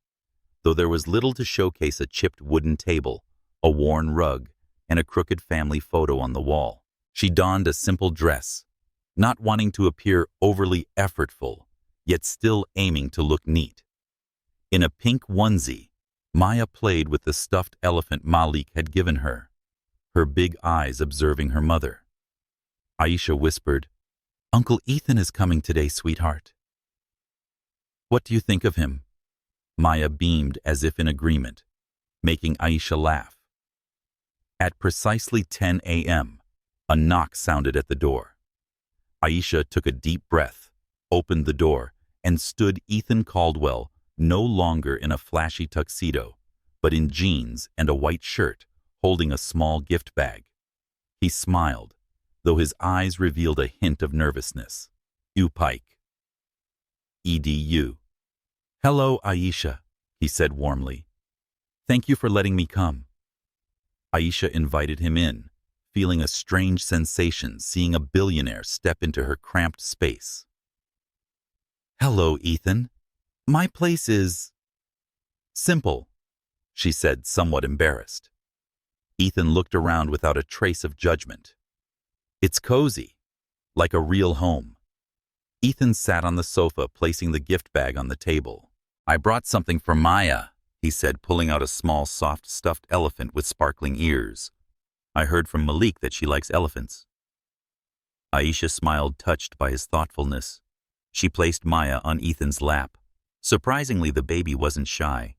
A: though there was little to showcase: a chipped wooden table, a worn rug, and a crooked family photo on the wall. She donned a simple dress, not wanting to appear overly effortful, yet still aiming to look neat. In a pink onesie, Maya played with the stuffed elephant Malik had given her, her big eyes observing her mother. Aisha whispered, "Uncle Ethan is coming today, sweetheart." "What do you think of him?" Maya beamed as if in agreement, making Aisha laugh. At precisely 10 a.m., a knock sounded at the door. Aisha took a deep breath, opened the door, and stood Ethan Caldwell, no longer in a flashy tuxedo, but in jeans and a white shirt, holding a small gift bag. He smiled, though his eyes revealed a hint of nervousness. "U Pike." "EDU." "Hello, Aisha," he said warmly. "Thank you for letting me come." Aisha invited him in, feeling a strange sensation seeing a billionaire step into her cramped space. "Hello, Ethan. My place is simple," she said, somewhat embarrassed. Ethan looked around without a trace of judgment. "It's cozy, like a real home." Ethan sat on the sofa, placing the gift bag on the table. "I brought something for Maya," he said, pulling out a small, soft, stuffed elephant with sparkling ears. "I heard from Malik that she likes elephants." Aisha smiled, touched by his thoughtfulness. She placed Maya on Ethan's lap. Surprisingly, the baby wasn't shy.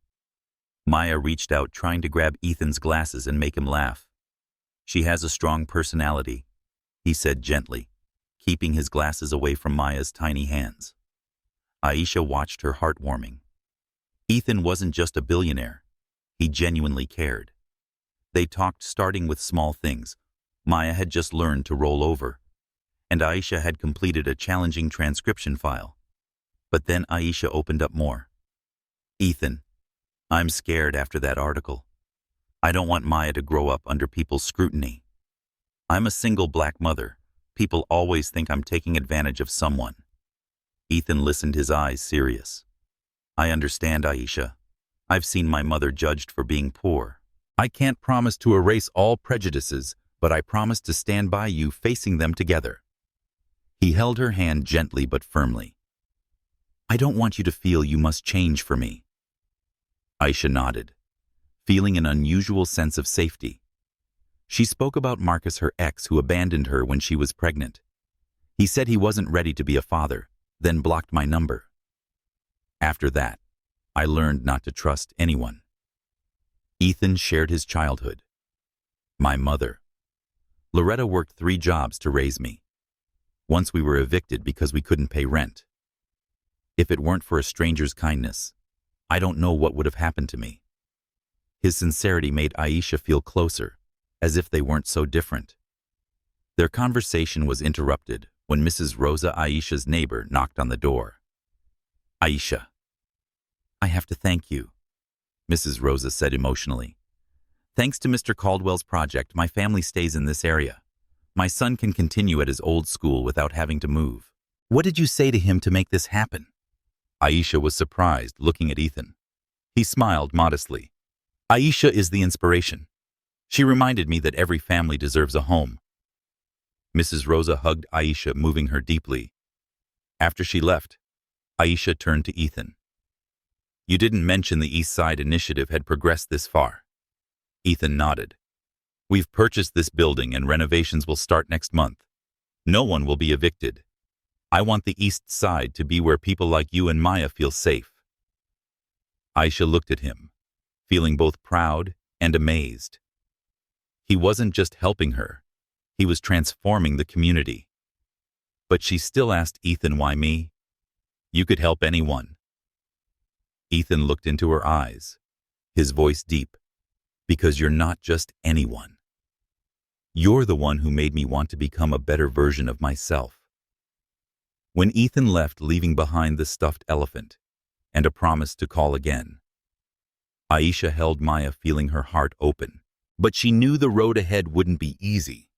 A: Maya reached out, trying to grab Ethan's glasses and make him laugh. "She has a strong personality," he said gently, keeping his glasses away from Maya's tiny hands. Aisha watched her, heart warming. Ethan wasn't just a billionaire. He genuinely cared. They talked, starting with small things. Maya had just learned to roll over, and Aisha had completed a challenging transcription file. But then Aisha opened up more. "Ethan, I'm scared after that article. I don't want Maya to grow up under people's scrutiny. I'm a single black mother. People always think I'm taking advantage of someone." Ethan listened, his eyes serious. "I understand, Aisha. I've seen my mother judged for being poor. I can't promise to erase all prejudices, but I promise to stand by you, facing them together." He held her hand gently but firmly. "I don't want you to feel you must change for me." Aisha nodded, feeling an unusual sense of safety. She spoke about Marcus, her ex, who abandoned her when she was pregnant. "He said he wasn't ready to be a father, then blocked my number. After that, I learned not to trust anyone." Ethan shared his childhood. "My mother. Loretta worked 3 jobs to raise me. Once we were evicted because we couldn't pay rent. If it weren't for a stranger's kindness, I don't know what would have happened to me." His sincerity made Aisha feel closer, as if they weren't so different. Their conversation was interrupted when Mrs. Rosa, Aisha's neighbor, knocked on the door. "Aisha." "I have to thank you," Mrs. Rosa said emotionally. "Thanks to Mr. Caldwell's project, my family stays in this area. My son can continue at his old school without having to move." "What did you say to him to make this happen?" Aisha was surprised, looking at Ethan. He smiled modestly. "Aisha is the inspiration. She reminded me that every family deserves a home." Mrs. Rosa hugged Aisha, moving her deeply. After she left, Aisha turned to Ethan. "You didn't mention the East Side Initiative had progressed this far." Ethan nodded. "We've purchased this building and renovations will start next month. No one will be evicted. I want the East Side to be where people like you and Maya feel safe." Aisha looked at him, feeling both proud and amazed. He wasn't just helping her, he was transforming the community. But she still asked Ethan, "Why me? You could help anyone." Ethan looked into her eyes, his voice deep. "Because you're not just anyone. You're the one who made me want to become a better version of myself." When Ethan left, leaving behind the stuffed elephant and a promise to call again, Aisha held Maya, feeling her heart open. But she knew the road ahead wouldn't be easy.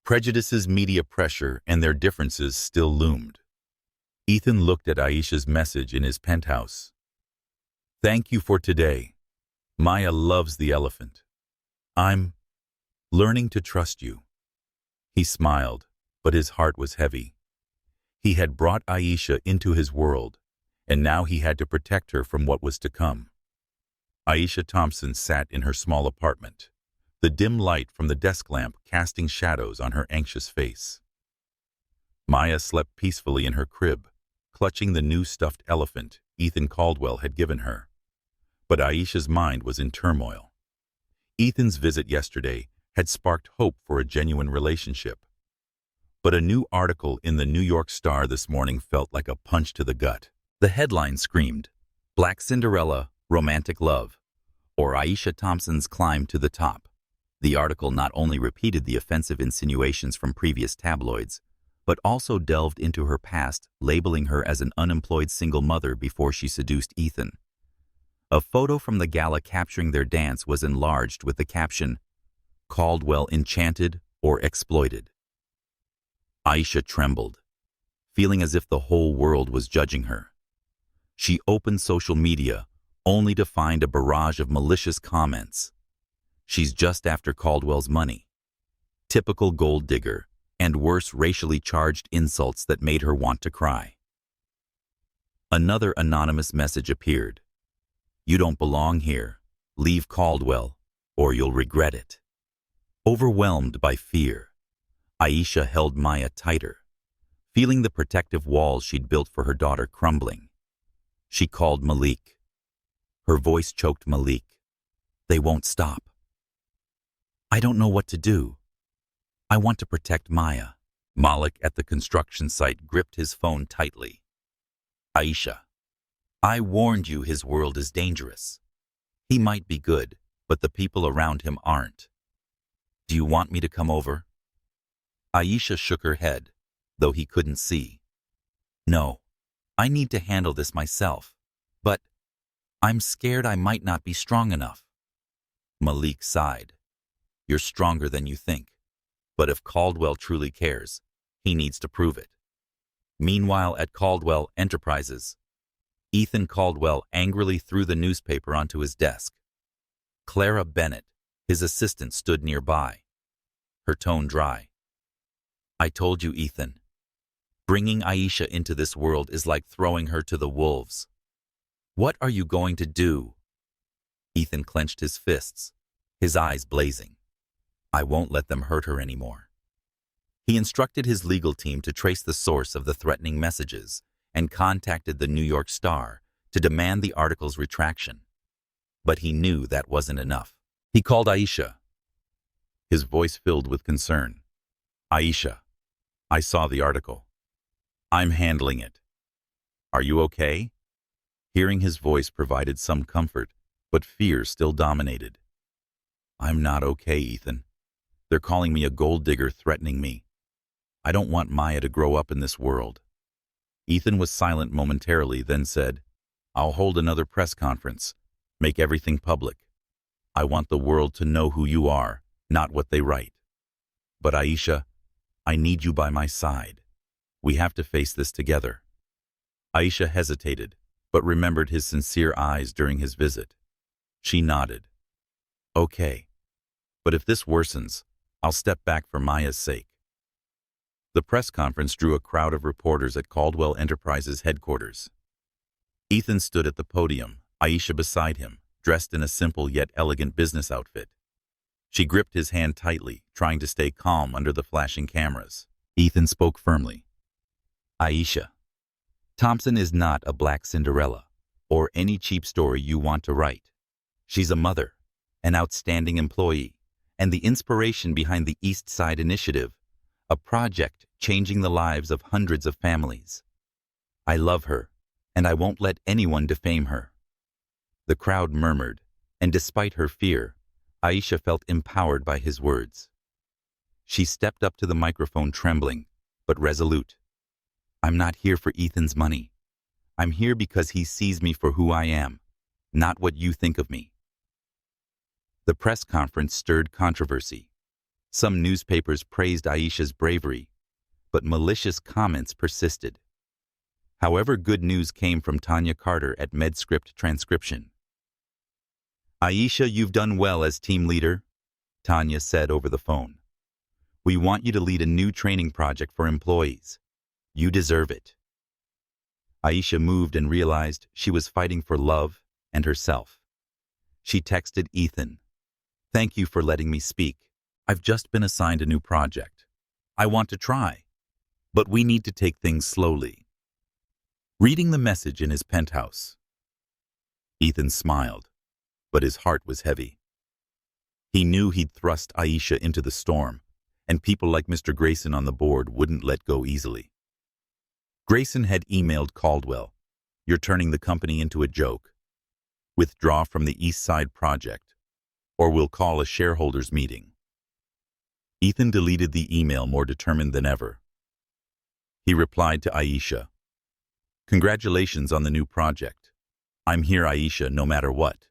A: Prejudices, media pressure, and their differences still loomed. Ethan looked at Aisha's message in his penthouse. "Thank you for today. Maya loves the elephant. I'm learning to trust you." He smiled, but his heart was heavy. He had brought Aisha into his world, and now he had to protect her from what was to come. Aisha Thompson sat in her small apartment, the dim light from the desk lamp casting shadows on her anxious face. Maya slept peacefully in her crib, clutching the new stuffed elephant Ethan Caldwell had given her. But Aisha's mind was in turmoil. Ethan's visit yesterday had sparked hope for a genuine relationship. But a new article in the New York Star this morning felt like a punch to the gut. The headline screamed, "Black Cinderella, Romantic Love," or Aisha Thompson's climb to the top. The article not only repeated the offensive insinuations from previous tabloids, but also delved into her past, labeling her as an unemployed single mother before she seduced Ethan. A photo from the gala capturing their dance was enlarged with the caption, "Caldwell enchanted or exploited." Aisha trembled, feeling as if the whole world was judging her. She opened social media, only to find a barrage of malicious comments. "She's just after Caldwell's money." Typical gold digger, and worse, racially charged insults that made her want to cry. Another anonymous message appeared. "You don't belong here. Leave Caldwell, or you'll regret it." Overwhelmed by fear, Aisha held Maya tighter, feeling the protective walls she'd built for her daughter crumbling. She called Malik. Her voice choked. "Malik, they won't stop. I don't know what to do. I want to protect Maya." Malik at the construction site gripped his phone tightly. "Aisha, I warned you his world is dangerous. He might be good, but the people around him aren't. Do you want me to come over?" Aisha shook her head, though he couldn't see. "No, I need to handle this myself, but I'm scared I might not be strong enough." Malik sighed. "You're stronger than you think, but if Caldwell truly cares, he needs to prove it." Meanwhile, at Caldwell Enterprises, Ethan Caldwell angrily threw the newspaper onto his desk. Clara Bennett, his assistant, stood nearby, her tone dry. "I told you, Ethan. Bringing Aisha into this world is like throwing her to the wolves. What are you going to do?" Ethan clenched his fists, his eyes blazing. "I won't let them hurt her anymore." He instructed his legal team to trace the source of the threatening messages and contacted the New York Star to demand the article's retraction. But he knew that wasn't enough. He called Aisha, his voice filled with concern. "Aisha, I saw the article. I'm handling it. Are you okay?" Hearing his voice provided some comfort, but fear still dominated. "I'm not okay, Ethan. They're calling me a gold digger, threatening me. I don't want Maya to grow up in this world." Ethan was silent momentarily, then said, "I'll hold another press conference. Make everything public. I want the world to know who you are, not what they write. But Aisha, I need you by my side. We have to face this together." Aisha hesitated, but remembered his sincere eyes during his visit. She nodded. "Okay. But if this worsens, I'll step back for Maya's sake." The press conference drew a crowd of reporters at Caldwell Enterprises headquarters. Ethan stood at the podium, Aisha beside him, dressed in a simple yet elegant business outfit. She gripped his hand tightly, trying to stay calm under the flashing cameras. Ethan spoke firmly. "Aisha, Thompson is not a black Cinderella, or any cheap story you want to write. She's a mother, an outstanding employee, and the inspiration behind the East Side Initiative, a project changing the lives of hundreds of families. I love her, and I won't let anyone defame her." The crowd murmured, and despite her fear, Aisha felt empowered by his words. She stepped up to the microphone, trembling, but resolute. "I'm not here for Ethan's money. I'm here because he sees me for who I am, not what you think of me." The press conference stirred controversy. Some newspapers praised Aisha's bravery, but malicious comments persisted. However, good news came from Tanya Carter at MedScript Transcription. "Aisha, you've done well as team leader," Tanya said over the phone. "We want you to lead a new training project for employees. You deserve it." Aisha moved and realized she was fighting for love and herself. She texted Ethan, "Thank you for letting me speak. I've just been assigned a new project. I want to try, but we need to take things slowly." Reading the message in his penthouse, Ethan smiled, but his heart was heavy. He knew he'd thrust Aisha into the storm, and people like Mr. Grayson on the board wouldn't let go easily. Grayson had emailed Caldwell, "You're turning the company into a joke. Withdraw from the East Side project, or we'll call a shareholders meeting. Ethan deleted the email more determined than ever. He replied to Aisha, "Congratulations on the new project. I'm here, Aisha, no matter what."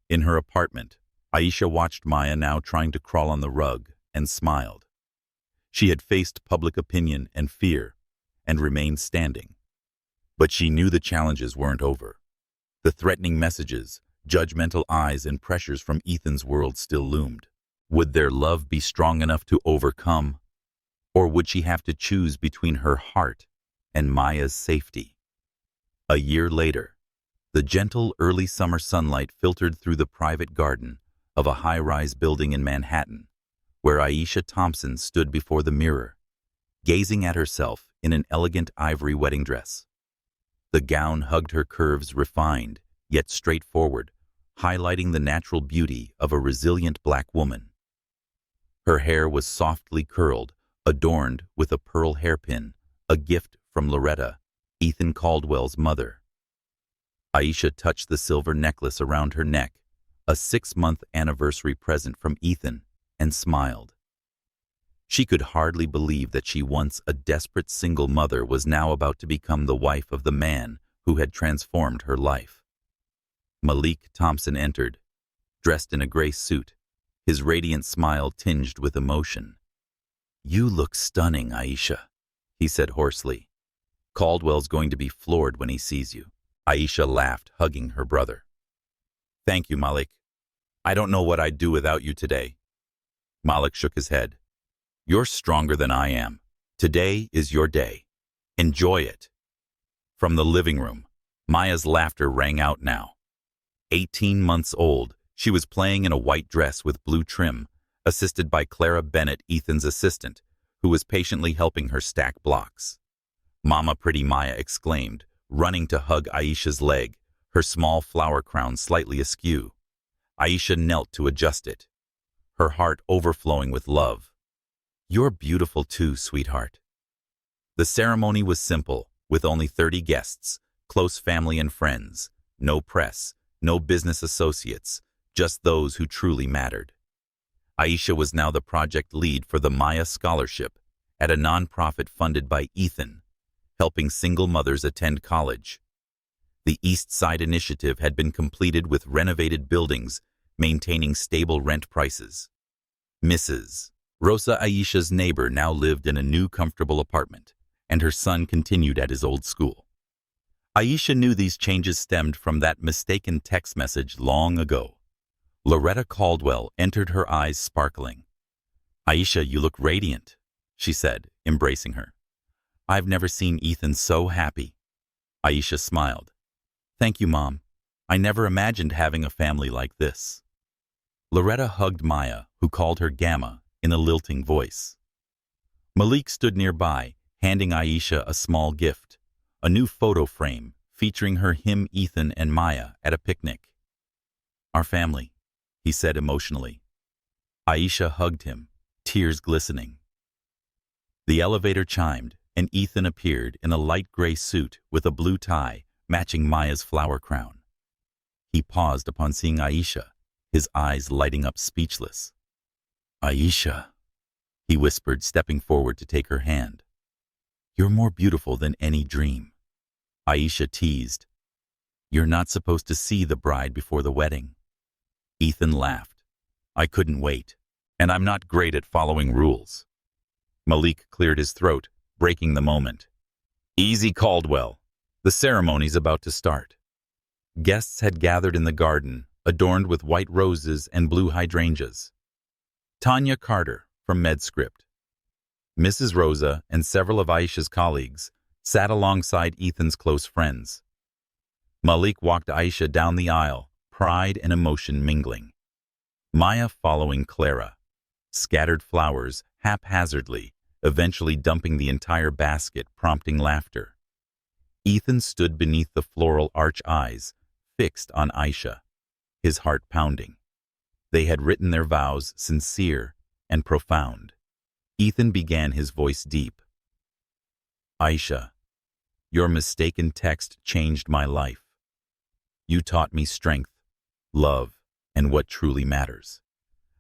A: In her apartment, Aisha watched Maya now trying to crawl on the rug and smiled. She had faced public opinion and fear and remained standing. But she knew the challenges weren't over. The threatening messages, judgmental eyes, and pressures from Ethan's world still loomed. Would their love be strong enough to overcome? Or would she have to choose between her heart and Maya's safety? A year later, the gentle early summer sunlight filtered through the private garden of a high-rise building in Manhattan, where Aisha Thompson stood before the mirror, gazing at herself in an elegant ivory wedding dress. The gown hugged her curves, refined, yet straightforward, highlighting the natural beauty of a resilient black woman. Her hair was softly curled, adorned with a pearl hairpin, a gift from Loretta, Ethan Caldwell's mother. Aisha touched the silver necklace around her neck, a 6-month anniversary present from Ethan, and smiled. She could hardly believe that she, once a desperate single mother, was now about to become the wife of the man who had transformed her life. Malik Thompson entered, dressed in a gray suit, his radiant smile tinged with emotion. "You look stunning, Aisha," he said hoarsely. "Caldwell's going to be floored when he sees you." Aisha laughed, hugging her brother. "Thank you, Malik. I don't know what I'd do without you today." Malik shook his head. "You're stronger than I am. Today is your day. Enjoy it." From the living room, Maya's laughter rang out now. 18 months old, she was playing in a white dress with blue trim, assisted by Clara Bennett, Ethan's assistant, who was patiently helping her stack blocks. "Mama, pretty," Maya exclaimed, running to hug Aisha's leg, her small flower crown slightly askew. Aisha knelt to adjust it, her heart overflowing with love. "You're beautiful too, sweetheart." The ceremony was simple, with only 30 guests, close family and friends, no press, no business associates, just those who truly mattered. Aisha was now the project lead for the Maya Scholarship at a nonprofit funded by Ethan, helping single mothers attend college. The East Side initiative had been completed with renovated buildings, maintaining stable rent prices. Mrs. Rosa, Aisha's neighbor, now lived in a new comfortable apartment, and her son continued at his old school. Aisha knew these changes stemmed from that mistaken text message long ago. Loretta Caldwell entered, her eyes sparkling. "Aisha, you look radiant," she said, embracing her. "I've never seen Ethan so happy." Aisha smiled. "Thank you, Mom. I never imagined having a family like this." Loretta hugged Maya, who called her Gamma, in a lilting voice. Malik stood nearby, handing Aisha a small gift, a new photo frame featuring him, Ethan, and Maya at a picnic. "Our family," he said emotionally. Aisha hugged him, tears glistening. The elevator chimed, and Ethan appeared in a light gray suit with a blue tie matching Maya's flower crown. He paused upon seeing Aisha, his eyes lighting up, speechless. "Aisha," he whispered, stepping forward to take her hand. "You're more beautiful than any dream." Aisha teased. "You're not supposed to see the bride before the wedding." Ethan laughed. "I couldn't wait, and I'm not great at following rules." Malik cleared his throat, breaking the moment. "Easy, Caldwell. The ceremony's about to start." Guests had gathered in the garden, adorned with white roses and blue hydrangeas. Tanya Carter, from MedScript. Mrs. Rosa and several of Aisha's colleagues sat alongside Ethan's close friends. Malik walked Aisha down the aisle, pride and emotion mingling. Maya following Clara, scattered flowers haphazardly, eventually dumping the entire basket, prompting laughter. Ethan stood beneath the floral arch eyes, fixed on Aisha, his heart pounding. They had written their vows sincere and profound. Ethan began, his voice deep. "Aisha, your mistaken text changed my life. You taught me strength, love, and what truly matters.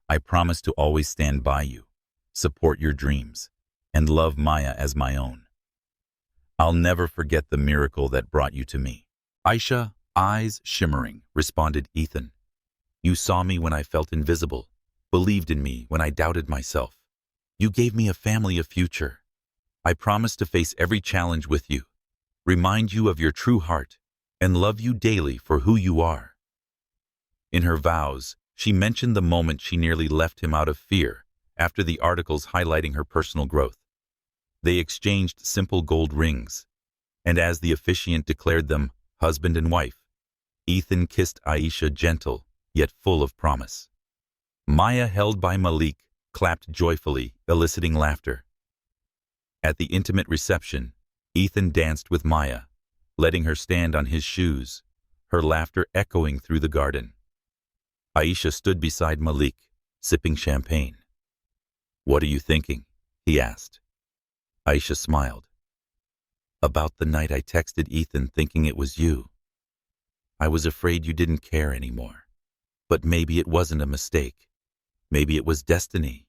A: I promise to always stand by you, support your dreams, and love Maya as my own. I'll never forget the miracle that brought you to me. Aisha, eyes shimmering, responded Ethan. You saw me when I felt invisible, believed in me when I doubted myself. You gave me a family, a future. I promise to face every challenge with you, remind you of your true heart, and love you daily for who you are. In her vows, she mentioned the moment she nearly left him out of fear after the articles highlighting her personal growth. They exchanged simple gold rings, and as the officiant declared them husband and wife, Ethan kissed Aisha, gentle yet full of promise. Maya, held by Malik, clapped joyfully, eliciting laughter. At the intimate reception, Ethan danced with Maya, letting her stand on his shoes, her laughter echoing through the garden. Aisha stood beside Malik, sipping champagne. What are you thinking? He asked. Aisha smiled. About the night I texted Ethan thinking it was you. I was afraid you didn't care anymore. But maybe it wasn't a mistake. Maybe it was destiny.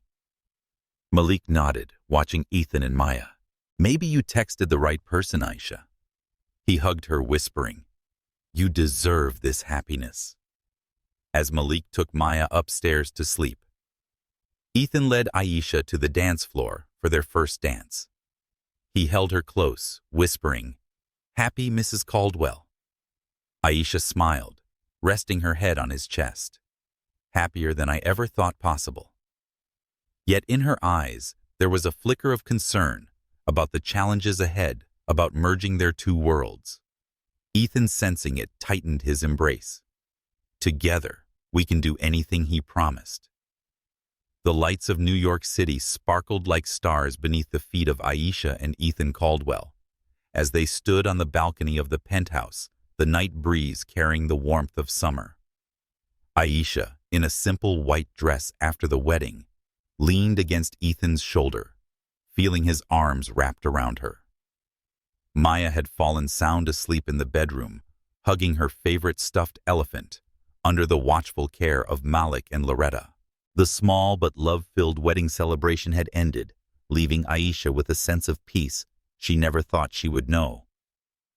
A: Malik nodded, watching Ethan and Maya. Maybe you texted the right person, Aisha. He hugged her, whispering, You deserve this happiness. As Malik took Maya upstairs to sleep, Ethan led Aisha to the dance floor for their first dance. He held her close, whispering, Happy Mrs. Caldwell. Aisha smiled, resting her head on his chest. Happier than I ever thought possible. Yet in her eyes, there was a flicker of concern about the challenges ahead, about merging their two worlds. Ethan, sensing it, tightened his embrace. Together, we can do anything he promised. The lights of New York City sparkled like stars beneath the feet of Aisha and Ethan Caldwell, as they stood on the balcony of the penthouse, the night breeze carrying the warmth of summer. Aisha, in a simple white dress after the wedding, leaned against Ethan's shoulder, feeling his arms wrapped around her. Maya had fallen sound asleep in the bedroom, hugging her favorite stuffed elephant, under the watchful care of Malik and Loretta. The small but love-filled wedding celebration had ended, leaving Aisha with a sense of peace she never thought she would know.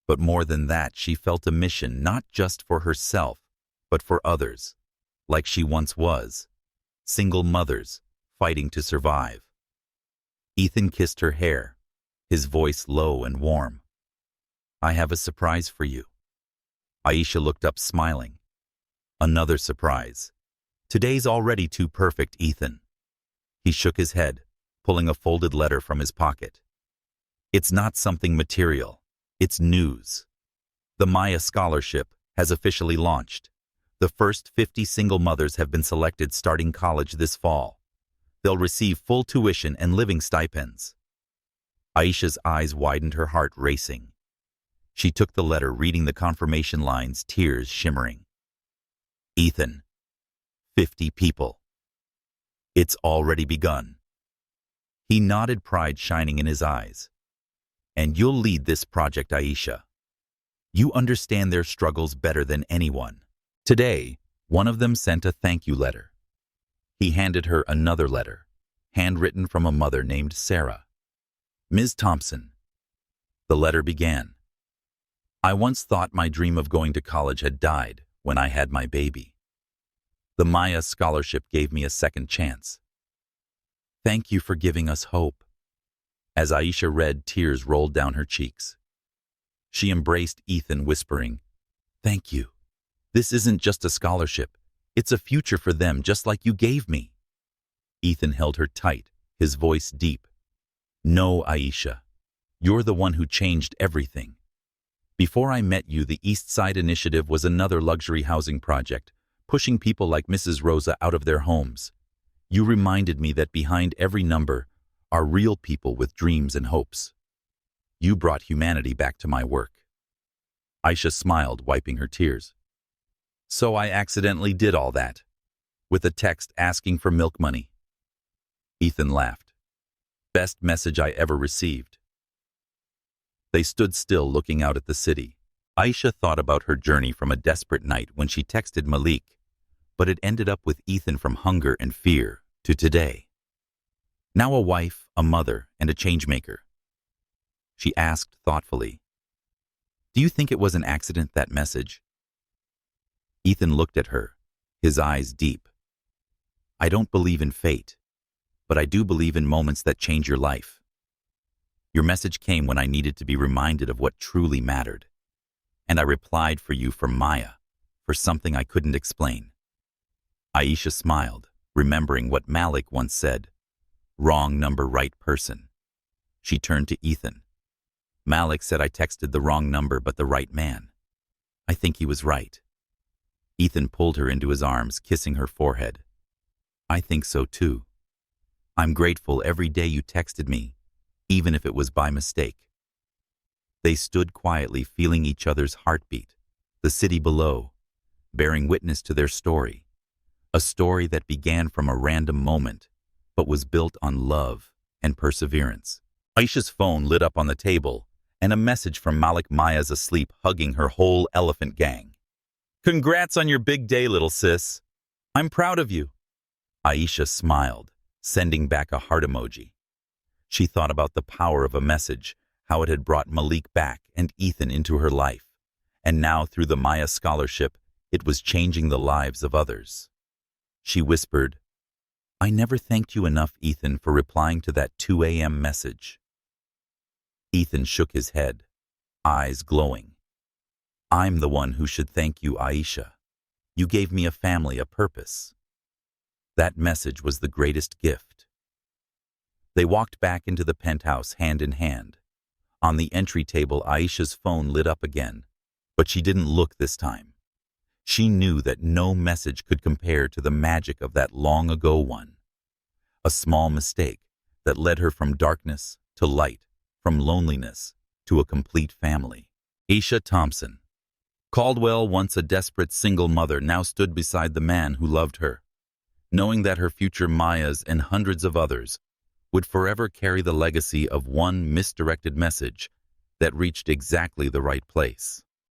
A: But more than that, she felt a mission not just for herself, but for others, like she once was, single mothers fighting to survive. Ethan kissed her hair, his voice low and warm. I have a surprise for you. Aisha looked up, smiling. Another surprise. Today's already too perfect, Ethan. He shook his head, pulling a folded letter from his pocket. It's not something material. It's news. The Maya Scholarship has officially launched. The first 50 single mothers have been selected starting college this fall. They'll receive full tuition and living stipends. Aisha's eyes widened, her heart racing. She took the letter, reading the confirmation lines, tears shimmering. Ethan, 50 people. It's already begun. He nodded, pride shining in his eyes. And you'll lead this project, Aisha. You understand their struggles better than anyone. Today, one of them sent a thank you letter. He handed her another letter, handwritten from a mother named Sarah. Ms. Thompson. The letter began. I once thought my dream of going to college had died when I had my baby. The Maya Scholarship gave me a second chance. Thank you for giving us hope. As Aisha read, tears rolled down her cheeks. She embraced Ethan, whispering, Thank you. This isn't just a scholarship. It's a future for them, just like you gave me. Ethan held her tight, his voice deep. No, Aisha. You're the one who changed everything. Before I met you, the East Side Initiative was another luxury housing project, pushing people like Mrs. Rosa out of their homes. You reminded me that behind every number are real people with dreams and hopes. You brought humanity back to my work. Aisha smiled, wiping her tears. So I accidentally did all that, with a text asking for milk money. Ethan laughed. Best message I ever received. They stood still, looking out at the city, Aisha thought about her journey from a desperate night when she texted Malik, but it ended up with Ethan from hunger and fear to today. Now a wife, a mother, and a changemaker. She asked thoughtfully, "Do you think it was an accident, that message?" Ethan looked at her, his eyes deep. "I don't believe in fate, but I do believe in moments that change your life. Your message came when I needed to be reminded of what truly mattered. And I replied for you from Maya, for something I couldn't explain." Aisha smiled, remembering what Malik once said, "Wrong number, right person." She turned to Ethan. "Malik said I texted the wrong number but the right man. I think he was right." Ethan pulled her into his arms, kissing her forehead. "I think so too. I'm grateful every day you texted me, even if it was by mistake." They stood quietly, feeling each other's heartbeat, the city below, bearing witness to their story, a story that began from a random moment, but was built on love and perseverance. Aisha's phone lit up on the table, and a message from Malik. "Maya's asleep, hugging her whole elephant gang. Congrats on your big day, little sis. I'm proud of you." Aisha smiled, sending back a heart emoji. She thought about the power of a message, how it had brought Malik back and Ethan into her life, and now through the Maya scholarship, it was changing the lives of others. She whispered, "I never thanked you enough, Ethan, for replying to that 2 a.m. message." Ethan shook his head, eyes glowing. "I'm the one who should thank you, Aisha. You gave me a family, a purpose." That message was the greatest gift. They walked back into the penthouse hand in hand. On the entry table, Aisha's phone lit up again, but she didn't look this time. She knew that no message could compare to the magic of that long-ago one. A small mistake that led her from darkness to light, from loneliness to a complete family. Aisha Thompson. Caldwell, once a desperate single mother, now stood beside the man who loved her, knowing that her future Mayas and hundreds of others would forever carry the legacy of one misdirected message that reached exactly the right place.